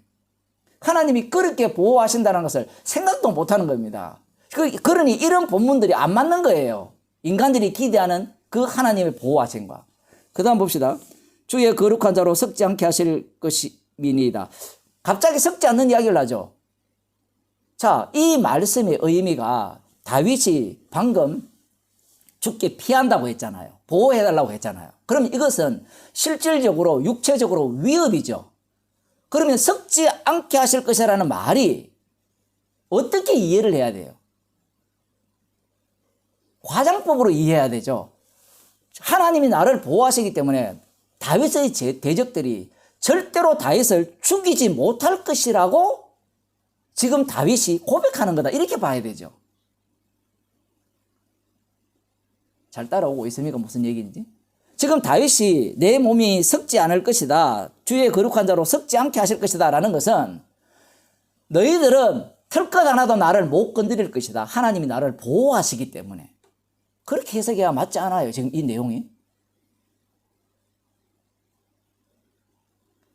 하나님이 그렇게 보호하신다는 것을 생각도 못하는 겁니다. 그러니 이런 본문들이 안 맞는 거예요. 인간들이 기대하는 그 하나님의 보호하심과. 그 다음 봅시다. 주의 거룩한 자로 섞지 않게 하실 것이니이다. 갑자기 섞지 않는 이야기를 하죠. 자, 이 말씀의 의미가 다윗이 방금 죽게 피한다고 했잖아요. 보호해달라고 했잖아요. 그럼 이것은 실질적으로 육체적으로 위협이죠. 그러면 섞지 않게 하실 것이라는 말이 어떻게 이해를 해야 돼요? 과장법으로 이해해야 되죠. 하나님이 나를 보호하시기 때문에 다윗의 대적들이 절대로 다윗을 죽이지 못할 것이라고 지금 다윗이 고백하는 거다. 이렇게 봐야 되죠. 잘 따라오고 있습니까? 무슨 얘기인지. 지금 다윗이 내 몸이 썩지 않을 것이다. 주의 거룩한 자로 썩지 않게 하실 것이다. 라는 것은 너희들은 털 것 하나도 나를 못 건드릴 것이다. 하나님이 나를 보호하시기 때문에. 그렇게 해석해야 맞지 않아요. 지금 이 내용이.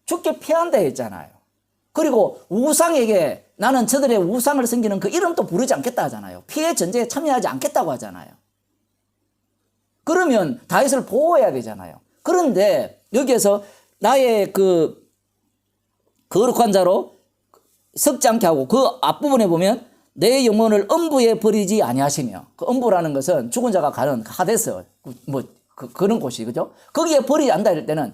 죽게 피한다 했잖아요. 그리고 우상에게 나는 저들의 우상을 섬기는 그 이름도 부르지 않겠다 하잖아요. 피해 전쟁에 참여하지 않겠다고 하잖아요. 그러면 다윗을 보호해야 되잖아요. 그런데 여기에서 나의 그 거룩한 자로 섞지 않게 하고 그 앞부분에 보면 내 영혼을 음부에 버리지 아니하시며, 그 음부라는 것은 죽은 자가 가는 하데스 그런 곳이, 그죠? 거기에 버리지 않다 할 때는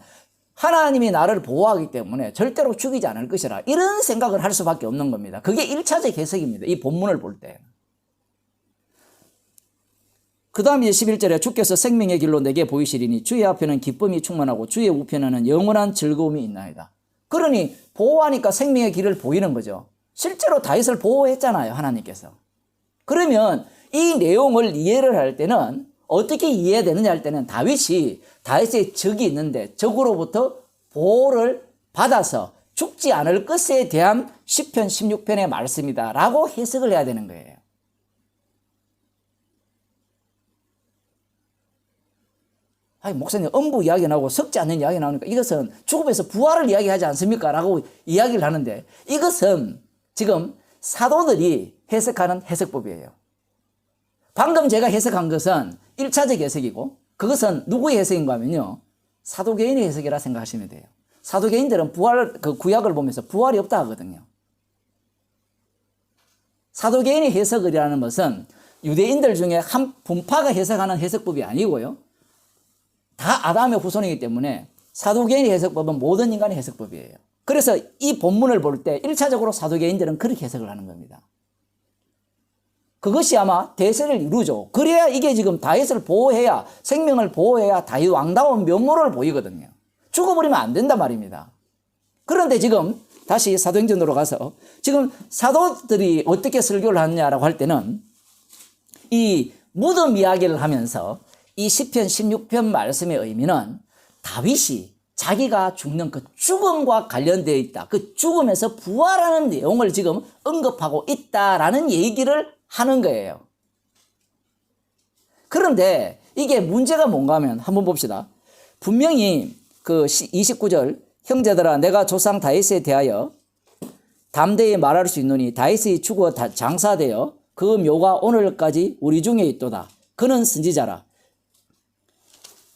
하나님이 나를 보호하기 때문에 절대로 죽이지 않을 것이라, 이런 생각을 할 수밖에 없는 겁니다. 그게 1차적 해석입니다. 이 본문을 볼 때. 그 다음 이제 11절에 주께서 생명의 길로 내게 보이시리니 주의 앞에는 기쁨이 충만하고 주의 우편에는 영원한 즐거움이 있나이다. 그러니 보호하니까 생명의 길을 보이는 거죠. 실제로 다윗을 보호했잖아요, 하나님께서. 그러면 이 내용을 이해를 할 때는 어떻게 이해해야 되느냐 할 때는 다윗의 적이 있는데 적으로부터 보호를 받아서 죽지 않을 것에 대한 시편 16편의 말씀이다 라고 해석을 해야 되는 거예요. 아니, 목사님 음부 이야기 나오고 썩지 않는 이야기 나오니까 이것은 죽음에서 부활을 이야기하지 않습니까? 라고 이야기를 하는데, 이것은 지금 사도들이 해석하는 해석법이에요. 방금 제가 해석한 것은 1차적 해석이고, 그것은 누구의 해석인가 하면요, 사도개인의 해석이라 생각하시면 돼요. 사도개인들은 그 구약을 보면서 부활이 없다 하거든요. 사도개인의 해석이라는 것은 유대인들 중에 한 분파가 해석하는 해석법이 아니고요, 다 아담의 후손이기 때문에 사도개인의 해석법은 모든 인간의 해석법이에요. 그래서 이 본문을 볼 때 1차적으로 사도계인들은 그렇게 해석을 하는 겁니다. 그것이 아마 대세를 이루죠. 그래야 이게 지금 다윗을 보호해야, 생명을 보호해야 다윗 왕다운 면모를 보이거든요. 죽어버리면 안 된단 말입니다. 그런데 지금 다시 사도행전으로 가서 지금 사도들이 어떻게 설교를 하느냐라고 할 때는 이 무덤 이야기를 하면서 이 시편 16편 말씀의 의미는 다윗이 자기가 죽는 그 죽음과 관련되어 있다. 그 죽음에서 부활하는 내용을 지금 언급하고 있다라는 얘기를 하는 거예요. 그런데 이게 문제가 뭔가 하면 한번 봅시다. 분명히 그 29절 형제들아 내가 조상 다윗에 대하여 담대히 말할 수 있노니 다윗이 죽어 장사되어 그 묘가 오늘까지 우리 중에 있도다. 그는 선지자라.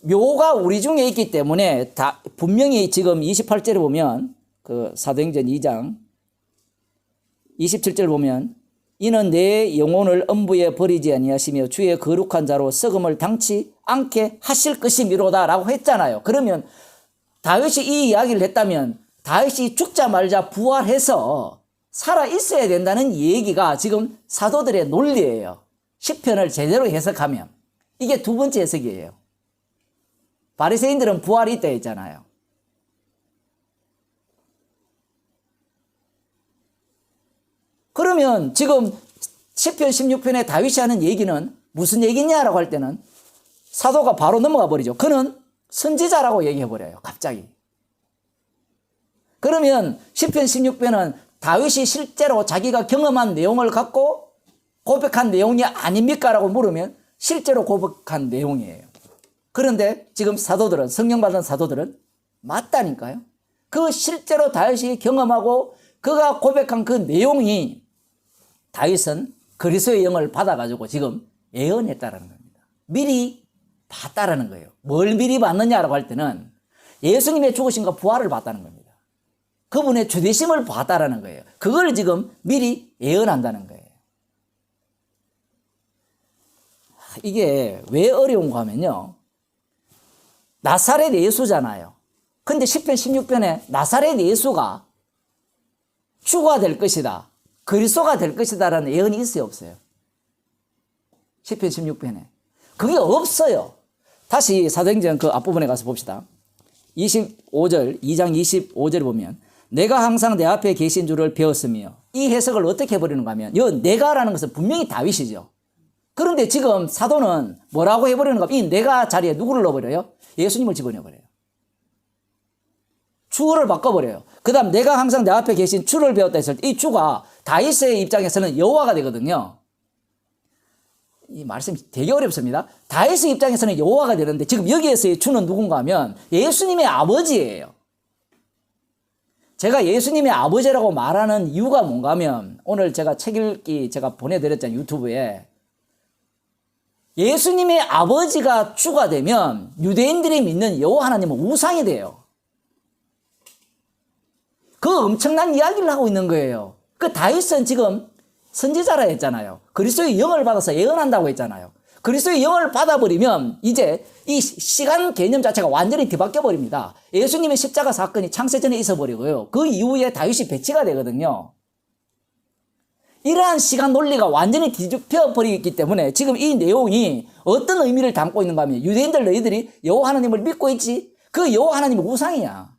묘가 우리 중에 있기 때문에 분명히 지금 28절에 보면 그 사도행전 2장 27절 보면 이는 내 영혼을 음부에 버리지 아니하시며 주의 거룩한 자로 썩음을 당치 않게 하실 것이미로다 라고 했잖아요. 그러면 다윗이 이 이야기를 했다면 다윗이 죽자 말자 부활해서 살아 있어야 된다는 얘기가 지금 사도들의 논리예요. 시편을 제대로 해석하면 이게 두 번째 해석이에요. 바리새인들은 부활이 있다 했잖아요. 그러면 지금 시편 16편에 다윗이 하는 얘기는 무슨 얘기냐라고 할 때는 사도가 바로 넘어가 버리죠. 그는 선지자라고 얘기해 버려요. 갑자기. 그러면 시편 16편은 다윗이 실제로 자기가 경험한 내용을 갖고 고백한 내용이 아닙니까? 라고 물으면 실제로 고백한 내용이에요. 그런데 지금 사도들은, 성령 받은 사도들은 맞다니까요. 그 실제로 다윗이 경험하고 그가 고백한 그 내용이 다윗은 그리스도의 영을 받아가지고 지금 예언했다라는 겁니다. 미리 봤다라는 거예요. 뭘 미리 봤느냐라고 할 때는 예수님의 죽으심과 부활을 봤다는 겁니다. 그분의 주되심을 봤다라는 거예요. 그걸 지금 미리 예언한다는 거예요. 이게 왜 어려운가 하면요. 나사렛 예수잖아요. 근데 시편 16편에 나사렛 예수가 주가 될 것이다. 그리스도가 될 것이다 라는 예언이 있어요, 없어요? 시편 16편에. 그게 없어요. 다시 사도행전 그 앞부분에 가서 봅시다. 25절, 2장 25절에 보면 내가 항상 내 앞에 계신 줄을 배웠으며 이 해석을 어떻게 해버리는가 하면 이 내가라는 것은 분명히 다윗이죠. 그런데 지금 사도는 뭐라고 해버리는가 하면 이 내가 자리에 누구를 넣어버려요? 예수님을 집어넣어버려요. 주어를 바꿔버려요. 그 다음 내가 항상 내 앞에 계신 주를 배웠다 했을 때 이 주가 다윗의 입장에서는 여호와가 되거든요. 이 말씀이 되게 어렵습니다. 다윗의 입장에서는 여호와가 되는데 지금 여기에서의 주는 누군가 하면 예수님의 아버지예요. 제가 예수님의 아버지라고 말하는 이유가 뭔가 하면 오늘 제가 책 읽기 제가 보내드렸잖아요. 유튜브에. 예수님의 아버지가 주가 되면 유대인들이 믿는 여호와 하나님은 우상이 돼요. 그 엄청난 이야기를 하고 있는 거예요. 그 다윗은 지금 선지자라 했잖아요. 그리스도의 영을 받아서 예언한다고 했잖아요. 그리스도의 영을 받아버리면 이제 이 시간 개념 자체가 완전히 뒤바뀌어 버립니다. 예수님의 십자가 사건이 창세전에 있어버리고요. 그 이후에 다윗이 배치가 되거든요. 이러한 시간 논리가 완전히 뒤집혀 버리기 때문에 지금 이 내용이 어떤 의미를 담고 있는가 하면 유대인들 너희들이 여호와 하나님을 믿고 있지? 그 여호와 하나님이 우상이야.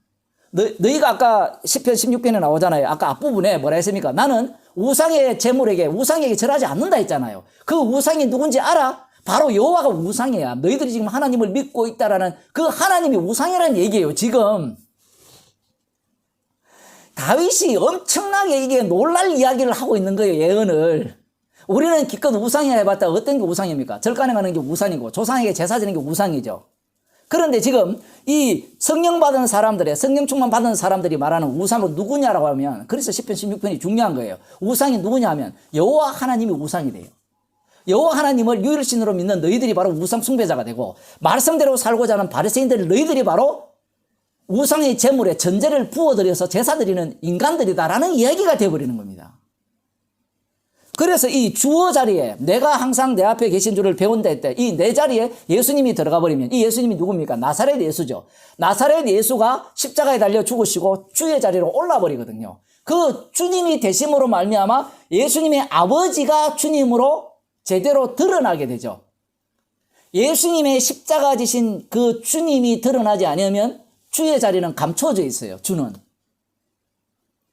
너희가 아까 시편 16편에 나오잖아요. 아까 앞부분에 뭐라 했습니까? 나는 우상의 제물에게 우상에게 절하지 않는다 했잖아요. 그 우상이 누군지 알아? 바로 여호와가 우상이야. 너희들이 지금 하나님을 믿고 있다라는 그 하나님이 우상이라는 얘기예요. 지금 다윗이 엄청나게 이게 놀랄 이야기를 하고 있는 거예요. 예언을. 우리는 기껏 우상이라 해봤다. 어떤 게 우상입니까? 절간에 가는 게 우상이고 조상에게 제사 지는 게 우상이죠. 그런데 지금 이 성령 받은 사람들의 성령 충만 받은 사람들이 말하는 우상은 누구냐라고 하면 그래서 시편 16편이 중요한 거예요. 우상이 누구냐 하면 여호와 하나님이 우상이 돼요. 여호와 하나님을 유일신으로 믿는 너희들이 바로 우상 숭배자가 되고 말씀대로 살고자 하는 바리새인들 너희들이 바로 우상의 제물에 전제를 부어들여서 제사 드리는 인간들이다라는 이야기가 되어버리는 겁니다. 그래서 이 주어 자리에 내가 항상 내 앞에 계신 줄을 배운다 했대. 이 내 자리에 예수님이 들어가 버리면 이 예수님이 누굽니까? 나사렛 예수죠. 나사렛 예수가 십자가에 달려 죽으시고 주의 자리로 올라 버리거든요. 그 주님이 되심으로 말미암아 예수님의 아버지가 주님으로 제대로 드러나게 되죠. 예수님의 십자가 지신 그 주님이 드러나지 않으면 주의 자리는 감춰져 있어요. 주는.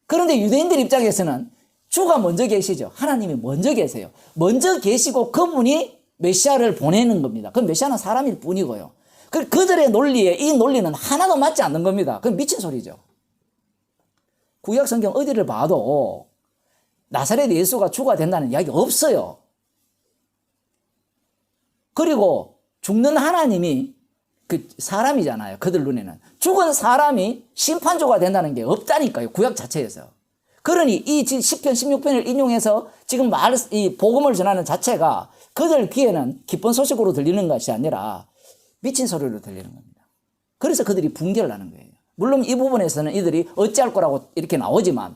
그런데 유대인들 입장에서는 주가 먼저 계시죠. 하나님이 먼저 계세요. 먼저 계시고 그분이 메시아를 보내는 겁니다. 그 메시아는 사람일 뿐이고요. 그들의 논리에 이 논리는 하나도 맞지 않는 겁니다. 그건 미친 소리죠. 구약 성경 어디를 봐도 나사렛 예수가 주가 된다는 이야기 없어요. 그리고 죽는 하나님이 그 사람이잖아요. 그들 눈에는. 죽은 사람이 심판주가 된다는 게 없다니까요. 구약 자체에서. 그러니 이 시편 16편을 인용해서 지금 이 복음을 전하는 자체가 그들 귀에는 기쁜 소식으로 들리는 것이 아니라 미친 소리로 들리는 겁니다. 그래서 그들이 붕괴를 하는 거예요. 물론 이 부분에서는 이들이 어찌할 거라고 이렇게 나오지만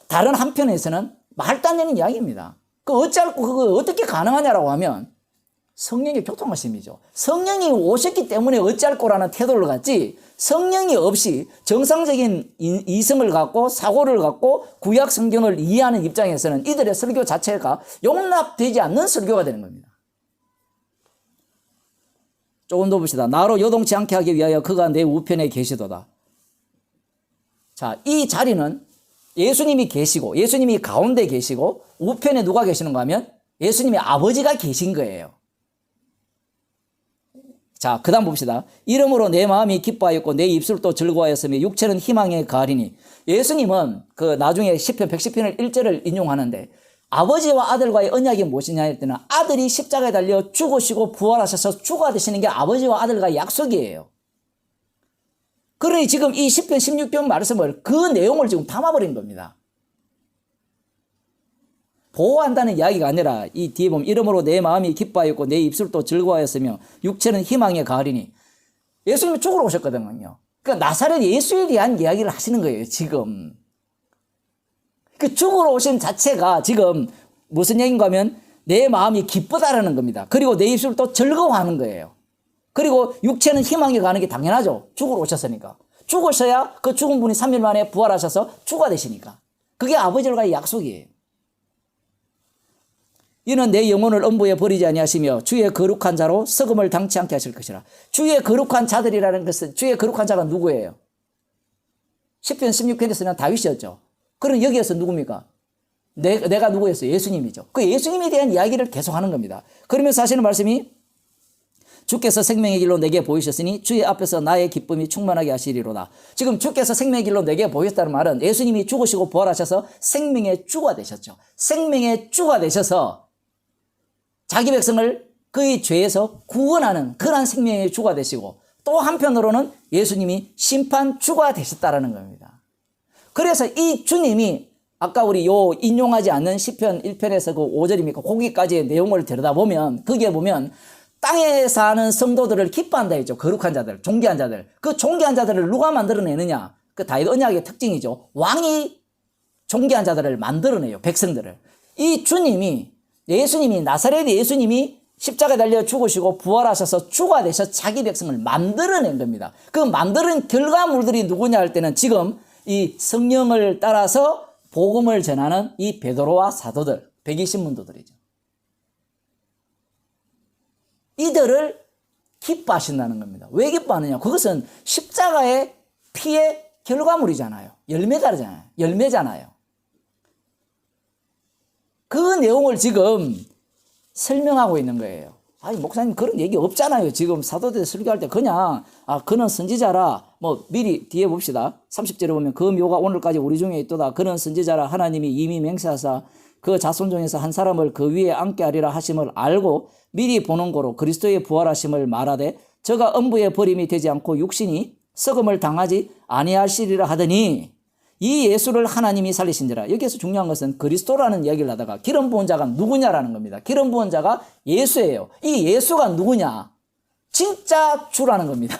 다른 한편에서는 말도 안 되는 이야기입니다. 어찌할 거, 그거 어떻게 가능하냐라고 하면 성령의 교통하심이죠. 성령이 오셨기 때문에 어찌할 거라는 태도를 갖지 성령이 없이 정상적인 이성을 갖고 사고를 갖고 구약 성경을 이해하는 입장에서는 이들의 설교 자체가 용납되지 않는 설교가 되는 겁니다. 조금 더 봅시다. 나로 요동치 않게 하기 위하여 그가 내 우편에 계시도다. 자, 이 자리는 예수님이 계시고 예수님이 가운데 계시고 우편에 누가 계시는가 하면 예수님의 아버지가 계신 거예요. 자, 그 다음 봅시다. 이러므로 내 마음이 기뻐하였고 내 입술도 즐거워하였으며 육체는 희망에 가리니. 예수님은 그 나중에 시편 110편을 1절을 인용하는데 아버지와 아들과의 언약이 무엇이냐 할 때는 아들이 십자가에 달려 죽으시고 부활하셔서 주가 되시는 게 아버지와 아들과의 약속이에요. 그러니 지금 이 시편 16편 말씀을 그 내용을 지금 담아버린 겁니다. 보호한다는 이야기가 아니라 이 뒤에 보면 이러므로 내 마음이 기뻐하였고 내 입술도 즐거워하였으며 육체는 희망에 가리니. 예수님이 죽으러 오셨거든요. 그러니까 나사렛 예수에 대한 이야기를 하시는 거예요. 지금 그 죽으러 오신 자체가 지금 무슨 얘기인가 하면 내 마음이 기쁘다라는 겁니다. 그리고 내 입술도 즐거워하는 거예요. 그리고 육체는 희망에 가는 게 당연하죠. 죽으러 오셨으니까. 죽으셔야 그 죽은 분이 3일 만에 부활하셔서 주가 되시니까. 그게 아버지와의 약속이에요. 이는 내 영혼을 음부에 버리지 아니하시며 주의 거룩한 자로 썩음을 당치 않게 하실 것이라. 주의 거룩한 자들이라는 것은 주의 거룩한 자가 누구예요? 시편 16편에서는 다윗이었죠. 그럼 여기에서 누굽니까? 내가 누구였어요? 예수님이죠. 그 예수님에 대한 이야기를 계속하는 겁니다. 그러면서 하시는 말씀이 주께서 생명의 길로 내게 보이셨으니 주의 앞에서 나의 기쁨이 충만하게 하시리로다. 지금 주께서 생명의 길로 내게 보이셨다는 말은 예수님이 죽으시고 부활하셔서 생명의 주가 되셨죠. 생명의 주가 되셔서 자기 백성을 그의 죄에서 구원하는 그러한 생명의 주가 되시고 또 한편으로는 예수님이 심판주가 되셨다라는 겁니다. 그래서 이 주님이 아까 우리 인용하지 않는 시편 1편에서 그 5절입니까? 거기까지의 내용을 들여다보면 거기에 보면 땅에 사는 성도들을 기뻐한다 했죠. 거룩한 자들, 존귀한 자들. 그 존귀한 자들을 누가 만들어내느냐? 그 다윗 언약의 특징이죠. 왕이 존귀한 자들을 만들어내요. 백성들을. 이 주님이 예수님이 나사렛 예수님이 십자가에 달려 죽으시고 부활하셔서 주가 되셔 자기 백성을 만들어낸 겁니다. 그 만드는 결과물들이 누구냐 할 때는 지금 이 성령을 따라서 복음을 전하는 이 베드로와 사도들, 120문도들이죠. 이들을 기뻐하신다는 겁니다. 왜 기뻐하느냐? 그것은 십자가의 피의 결과물이잖아요. 열매잖아요. 그 내용을 지금 설명하고 있는 거예요. 아니, 목사님 그런 얘기 없잖아요. 지금 사도들 설교할 때 그냥 그는 선지자라 미리 뒤에 봅시다. 30절에 보면 그 묘가 오늘까지 우리 중에 있도다. 그는 선지자라 하나님이 이미 맹세하사 그 자손 중에서 한 사람을 그 위에 앉게 하리라 하심을 알고 미리 보는 거로 그리스도의 부활하심을 말하되 저가 음부에 버림이 되지 않고 육신이 썩음을 당하지 아니하시리라 하더니 이 예수를 하나님이 살리신지라. 여기에서 중요한 것은 그리스도라는 이야기를 하다가 기름 부은 자가 누구냐라는 겁니다. 기름 부은 자가 예수예요. 이 예수가 누구냐? 진짜 주라는 겁니다.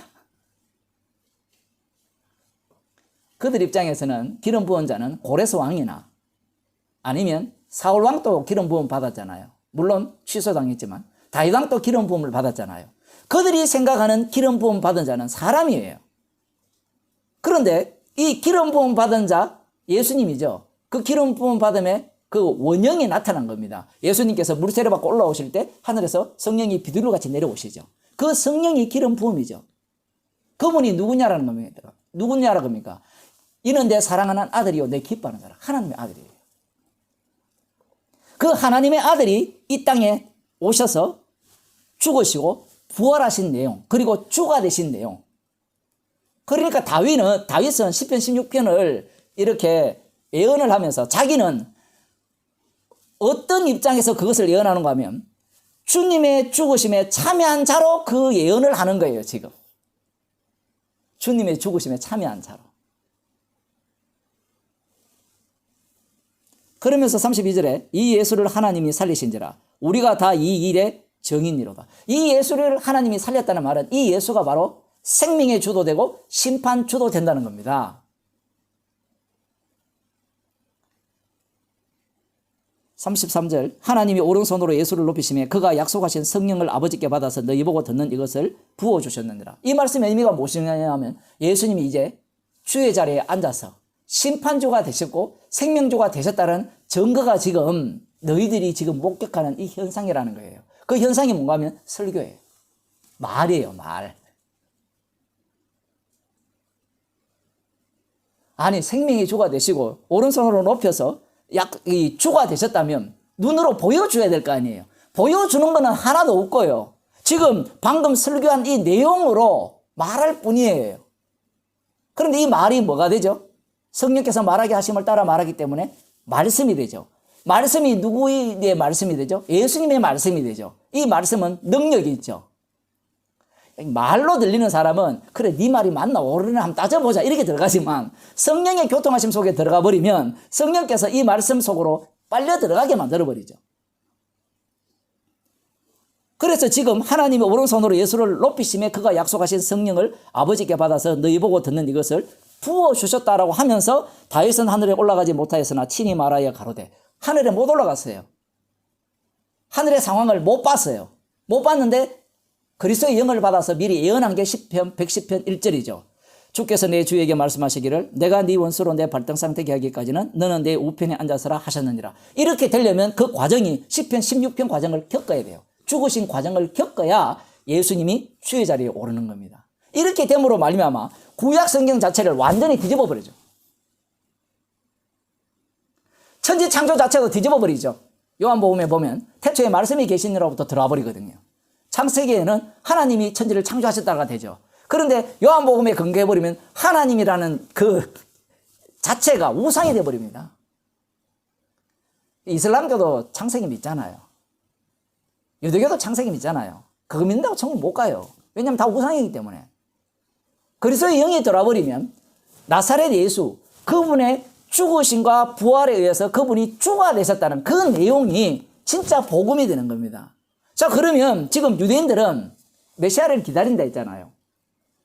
그들 입장에서는 기름 부은 자는 고레스 왕이나 아니면 사울 왕도 기름 부음 받았잖아요. 물론 취소당했지만 다윗 왕도 기름 부음을 받았잖아요. 그들이 생각하는 기름 부음 받은 자는 사람이에요. 그런데 이 기름 부음 받은 자 예수님이죠. 그 기름 부음 받음에 그 원형이 나타난 겁니다. 예수님께서 물 세례받고 올라오실 때 하늘에서 성령이 비둘기같이 내려오시죠. 그 성령이 기름 부음이죠. 그분이 누구냐라는 겁니다. 누구냐라는 겁니까? 이는 내 사랑하는 아들이요 내 기뻐하는 자라. 하나님의 아들이에요. 그 하나님의 아들이 이 땅에 오셔서 죽으시고 부활하신 내용, 그리고 주가 되신 내용. 그러니까 다윗은 시편 16편을 이렇게 예언을 하면서 자기는 어떤 입장에서 그것을 예언하는가 하면 주님의 죽으심에 참여한 자로 그 예언을 하는 거예요, 지금. 주님의 죽으심에 참여한 자로. 그러면서 32절에 이 예수를 하나님이 살리신지라 우리가 다 이 일의 정인이로다. 이 예수를 하나님이 살렸다는 말은 이 예수가 바로 생명의 주도 되고 심판 주도 된다는 겁니다. 33절 하나님이 오른손으로 예수를 높이시며 그가 약속하신 성령을 아버지께 받아서 너희 보고 듣는 이것을 부어주셨느니라. 이 말씀의 의미가 무엇이냐면 예수님이 이제 주의 자리에 앉아서 심판주가 되셨고 생명주가 되셨다는 증거가 지금 너희들이 지금 목격하는 이 현상이라는 거예요. 그 현상이 뭔가 하면 설교예요. 말이에요, 말. 아니 생명의 주가 되시고 오른손으로 높여서 이 주가 되셨다면 눈으로 보여줘야 될 거 아니에요. 보여주는 거는 하나도 없고요. 지금 방금 설교한 이 내용으로 말할 뿐이에요. 그런데 이 말이 뭐가 되죠? 성령께서 말하게 하심을 따라 말하기 때문에 말씀이 되죠. 말씀이 누구의 말씀이 되죠? 예수님의 말씀이 되죠. 이 말씀은 능력이 있죠. 말로 들리는 사람은 그래 네 말이 맞나 옳으나 한번 따져보자 이렇게 들어가지만 성령의 교통하심 속에 들어가 버리면 성령께서 이 말씀 속으로 빨려 들어가게 만들어 버리죠. 그래서 지금 하나님의 오른손으로 예수를 높이심에 그가 약속하신 성령을 아버지께 받아서 너희 보고 듣는 이것을 부어주셨다라고 하면서 다윗은 하늘에 올라가지 못하였으나 친히 말하여 가로되 하늘에 못 올라갔어요. 하늘의 상황을 못 봤어요. 못 봤는데 그리스도의 영을 받아서 미리 예언한 게 10편 110편 1절이죠. 주께서 내 주에게 말씀하시기를 내가 네 원수로 내 발등상 되게 하기까지는 너는 내 우편에 앉아서라 하셨느니라. 이렇게 되려면 그 과정이 10편 16편 과정을 겪어야 돼요. 죽으신 과정을 겪어야 예수님이 주의 자리에 오르는 겁니다. 이렇게 됨으로 말미암아 구약 성경 자체를 완전히 뒤집어 버리죠. 천지 창조 자체가 뒤집어 버리죠. 요한복음에 보면 태초에 말씀이 계시니로부터 들어와 버리거든요. 창세기에는 하나님이 천지를 창조하셨다가 되죠. 그런데 요한복음에 근거해 버리면 하나님이라는 그 자체가 우상이 돼 버립니다. 이슬람교도 창세기 믿잖아요. 유대교도 창세기 믿잖아요. 그거 믿는다고 천국 못 가요. 왜냐하면 다 우상이기 때문에. 그리스도의 영이 들어와버리면 나사렛 예수 그분의 죽으심과 부활에 의해서 그분이 주가 되셨다는 그 내용이 진짜 복음이 되는 겁니다. 자, 그러면 지금 유대인들은 메시아를 기다린다 했잖아요.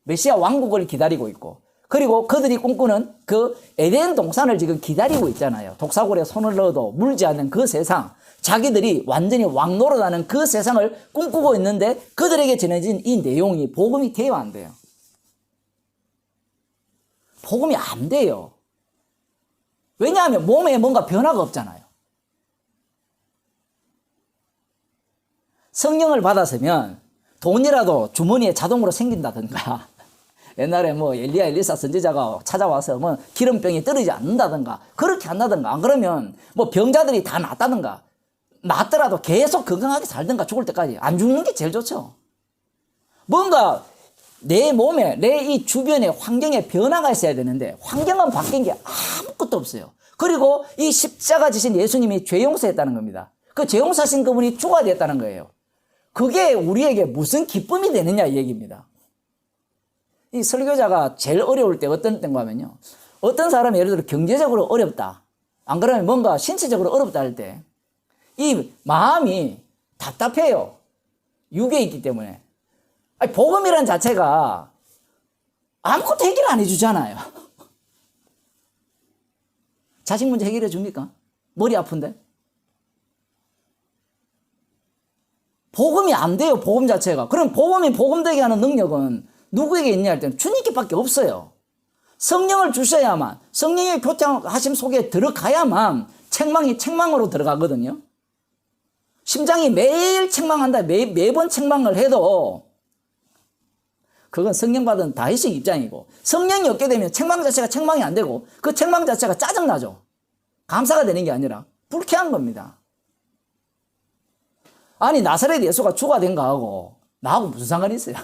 메시아 왕국을 기다리고 있고 그리고 그들이 꿈꾸는 그 에덴 동산을 지금 기다리고 있잖아요. 독사골에 손을 넣어도 물지 않는 그 세상, 자기들이 완전히 왕노릇하는 그 세상을 꿈꾸고 있는데 그들에게 전해진 이 내용이 복음이 돼요, 안 돼요? 복음이 안 돼요. 왜냐하면 몸에 뭔가 변화가 없잖아요. 성령을 받았으면 돈이라도 주머니에 자동으로 생긴다든가 옛날에 뭐 엘리야 엘리사 선지자가 찾아와서 뭐 기름병이 떨어지지 않는다든가 그렇게 한다든가 안 그러면 뭐 병자들이 다 낫다든가 낫더라도 계속 건강하게 살든가 죽을 때까지 안 죽는 게 제일 좋죠. 뭔가 내 몸에 내 이 주변에 환경에 변화가 있어야 되는데 환경은 바뀐 게 아무것도 없어요. 그리고 이 십자가 지신 예수님이 죄 용서했다는 겁니다. 그 죄 용서하신 그분이 주가 됐다는 거예요. 그게 우리에게 무슨 기쁨이 되느냐 이 얘기입니다. 이 설교자가 제일 어려울 때 어떤 때인가 하면요. 어떤 사람이 예를 들어 경제적으로 어렵다. 안 그러면 뭔가 신체적으로 어렵다 할 때 이 마음이 답답해요. 육에 있기 때문에. 아니, 복음이란 자체가 아무것도 해결 안 해주잖아요. 자식 문제 해결해 줍니까? 머리 아픈데? 복음이 안 돼요, 복음 자체가. 그럼 복음이 복음되게 하는 능력은 누구에게 있냐 할 때는 주님께밖에 없어요. 성령을 주셔야만, 성령의 교통하심 속에 들어가야만 책망이 책망으로 들어가거든요. 심장이 매일 책망한다, 매번 책망을 해도 그건 성령 받은 다윗의 입장이고, 성령이 없게 되면 책망 자체가 책망이 안 되고 그 책망 자체가 짜증나죠. 감사가 되는 게 아니라 불쾌한 겁니다. 아니, 나사렛 예수가 주가 된 거하고 나하고 무슨 상관이 있어요?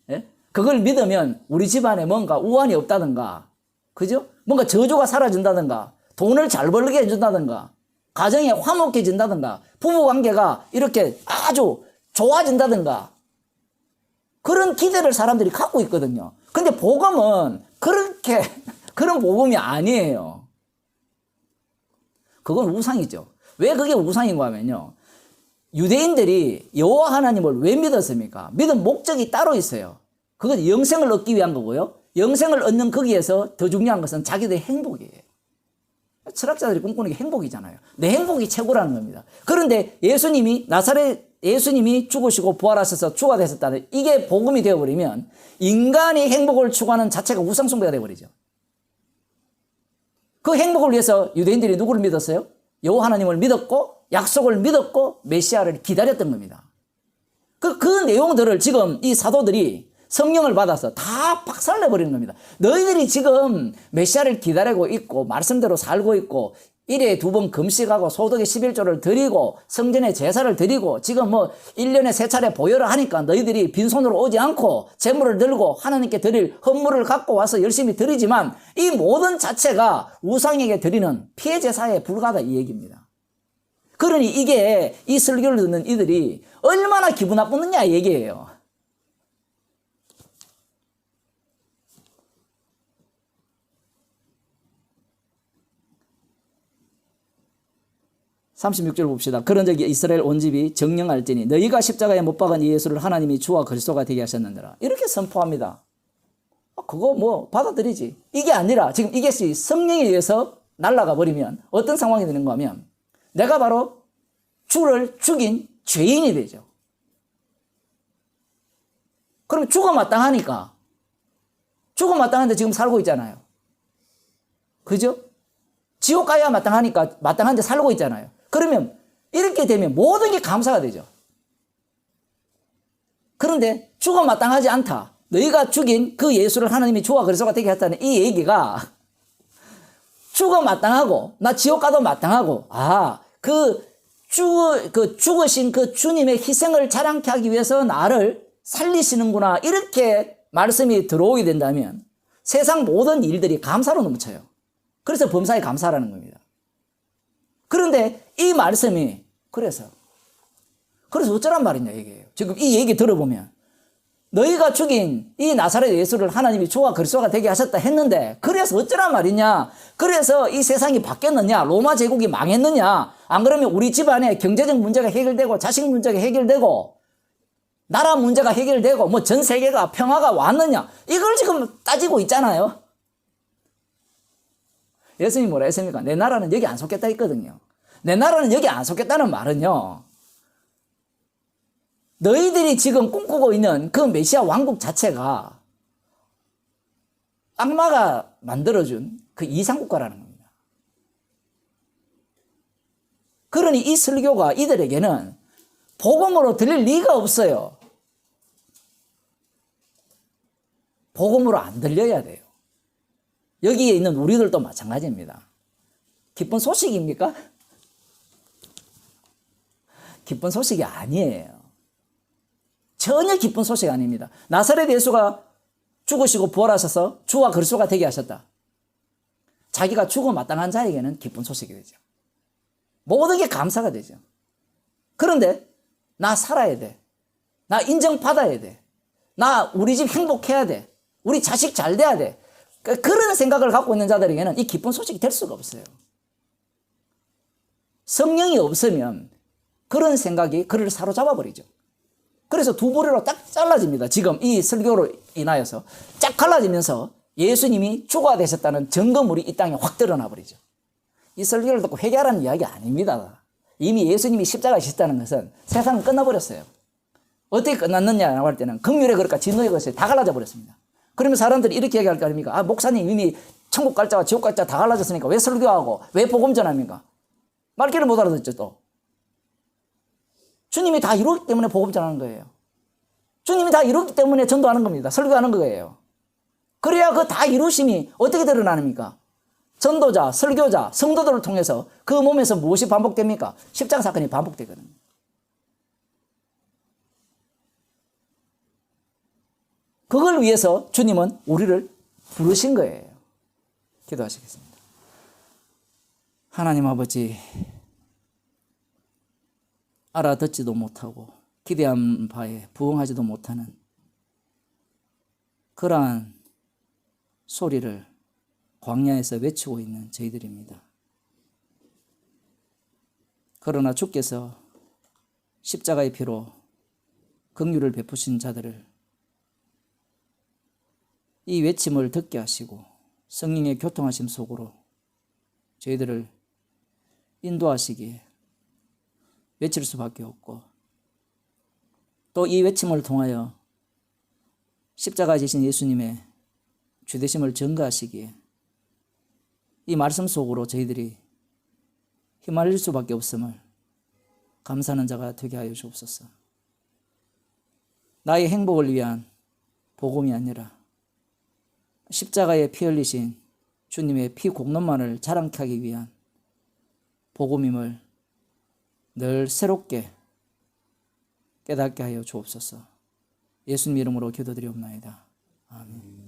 예? 그걸 믿으면 우리 집안에 뭔가 우환이 없다든가, 그죠? 뭔가 저주가 사라진다든가, 돈을 잘 벌게 해준다든가, 가정이 화목해진다든가, 부부관계가 이렇게 아주 좋아진다든가, 그런 기대를 사람들이 갖고 있거든요. 근데 복음은 그렇게 그런 복음이 아니에요. 그건 우상이죠. 왜 그게 우상인가 하면요, 유대인들이 여호와 하나님을 왜 믿었습니까? 믿은 목적이 따로 있어요. 그건 영생을 얻기 위한 거고요, 영생을 얻는 거기에서 더 중요한 것은 자기들의 행복이에요. 철학자들이 꿈꾸는 게 행복이잖아요. 내 행복이 최고라는 겁니다. 그런데 예수님이 죽으시고 부활하셔서 주가 되셨다는 이게 복음이 되어버리면 인간이 행복을 추구하는 자체가 우상숭배가 되어버리죠. 그 행복을 위해서 유대인들이 누구를 믿었어요? 여호와 하나님을 믿었고, 약속을 믿었고, 메시아를 기다렸던 겁니다. 그 내용들을 지금 이 사도들이 성령을 받아서 다 박살내버리는 겁니다. 너희들이 지금 메시아를 기다리고 있고 말씀대로 살고 있고 1회에 2번 금식하고 소득의 11조를 드리고 성전에 제사를 드리고 지금 1년에 3차례 보혈을 하니까 너희들이 빈손으로 오지 않고 제물을 들고 하나님께 드릴 헌물을 갖고 와서 열심히 드리지만 이 모든 자체가 우상에게 드리는 피해 제사에 불과하다, 이 얘기입니다. 그러니 이게 이 설교를 듣는 이들이 얼마나 기분 나쁘느냐 이 얘기예요. 36절 봅시다. 그런 적이 이스라엘 온 집이 정령할지니 너희가 십자가에 못 박은 이 예수를 하나님이 주와 그리스도가 되게 하셨느니라. 이렇게 선포합니다. 그거 받아들이지. 이게 아니라 지금 이것이 성령에 의해서 날아가 버리면 어떤 상황이 되는가 하면 내가 바로 주를 죽인 죄인이 되죠. 그럼 죽어 마땅하니까, 죽어 마땅한데 지금 살고 있잖아요. 그죠? 지옥 가야 마땅하니까 마땅한데 살고 있잖아요. 그러면 이렇게 되면 모든 게 감사가 되죠. 그런데 죽어 마땅하지 않다, 너희가 죽인 그 예수를 하나님이 주와 그리스도가 되게 했다는 이 얘기가 죽어 마땅하고 나 지옥 가도 마땅하고, 죽으신 그 주님의 희생을 자랑케 하기 위해서 나를 살리시는구나, 이렇게 말씀이 들어오게 된다면 세상 모든 일들이 감사로 넘쳐요. 그래서 범사에 감사라는 겁니다. 그런데 이 말씀이 그래서 어쩌란 말이냐 얘기예요. 지금 이 얘기 들어보면 너희가 죽인 이 나사렛 예수를 하나님이 주와 그리스도가 되게 하셨다 했는데 그래서 어쩌란 말이냐, 그래서 이 세상이 바뀌었느냐, 로마 제국이 망했느냐, 안 그러면 우리 집안에 경제적 문제가 해결되고 자식 문제가 해결되고 나라 문제가 해결되고 전 세계가 평화가 왔느냐, 이걸 지금 따지고 있잖아요. 예수님이 뭐라 했습니까? 내 나라는 여기 안 속겠다 했거든요. 내 나라는 여기 안 속겠다는 말은요, 너희들이 지금 꿈꾸고 있는 그 메시아 왕국 자체가 악마가 만들어준 그 이상국가라는 겁니다. 그러니 이 설교가 이들에게는 복음으로 들릴 리가 없어요. 복음으로 안 들려야 돼요. 여기에 있는 우리들도 마찬가지입니다. 기쁜 소식입니까? 기쁜 소식이 아니에요. 전혀 기쁜 소식이 아닙니다. 나사렛 예수가 죽으시고 부활하셔서 주와 그리스도가 되게 하셨다. 자기가 죽어 마땅한 자에게는 기쁜 소식이 되죠. 모든 게 감사가 되죠. 그런데 나 살아야 돼, 나 인정받아야 돼, 우리 집 행복해야 돼, 우리 자식 잘 돼야 돼, 그런 생각을 갖고 있는 자들에게는 이 기쁜 소식이 될 수가 없어요. 성령이 없으면 그런 생각이 그를 사로잡아 버리죠. 그래서 두 부류로 딱 잘라집니다. 지금 이 설교로 인하여서 쫙 갈라지면서 예수님이 주가 되셨다는 증거물이 이 땅에 확 드러나 버리죠. 이 설교를 듣고 회개하라는 이야기 아닙니다. 이미 예수님이 십자가에 지셨다는 것은 세상은 끝나버렸어요. 어떻게 끝났느냐라고 할 때는 긍휼의 그릇과 진노의 그릇이 다 갈라져 버렸습니다. 그러면 사람들이 이렇게 얘기할 거 아닙니까? 아, 목사님 이미 천국 갈자와 지옥 갈자 다 갈라졌으니까 왜 설교하고 왜 복음 전합니까? 말귀를 못 알아듣죠 또. 주님이 다 이루었기 때문에 복음 전하는 거예요. 주님이 다 이루었기 때문에 전도하는 겁니다. 설교하는 거예요. 그래야 그 다 이루심이 어떻게 드러나십니까? 전도자, 설교자, 성도들을 통해서 그 몸에서 무엇이 반복됩니까? 십자가 사건이 반복되거든요. 그걸 위해서 주님은 우리를 부르신 거예요. 기도하시겠습니다. 하나님 아버지, 알아듣지도 못하고 기대한 바에 부응하지도 못하는 그러한 소리를 광야에서 외치고 있는 저희들입니다. 그러나 주께서 십자가의 피로 긍휼을 베푸신 자들을 이 외침을 듣게 하시고 성령의 교통하심 속으로 저희들을 인도하시기에 외칠 수밖에 없고, 또 이 외침을 통하여 십자가에 지신 예수님의 주되심을 증거하시기에 이 말씀 속으로 저희들이 휘말릴 수밖에 없음을 감사하는 자가 되게 하여 주옵소서. 나의 행복을 위한 복음이 아니라 십자가에 피 흘리신 주님의 피 공로만을 자랑케 하기 위한 복음임을 늘 새롭게 깨닫게 하여 주옵소서. 예수님 이름으로 기도드리옵나이다. 아멘.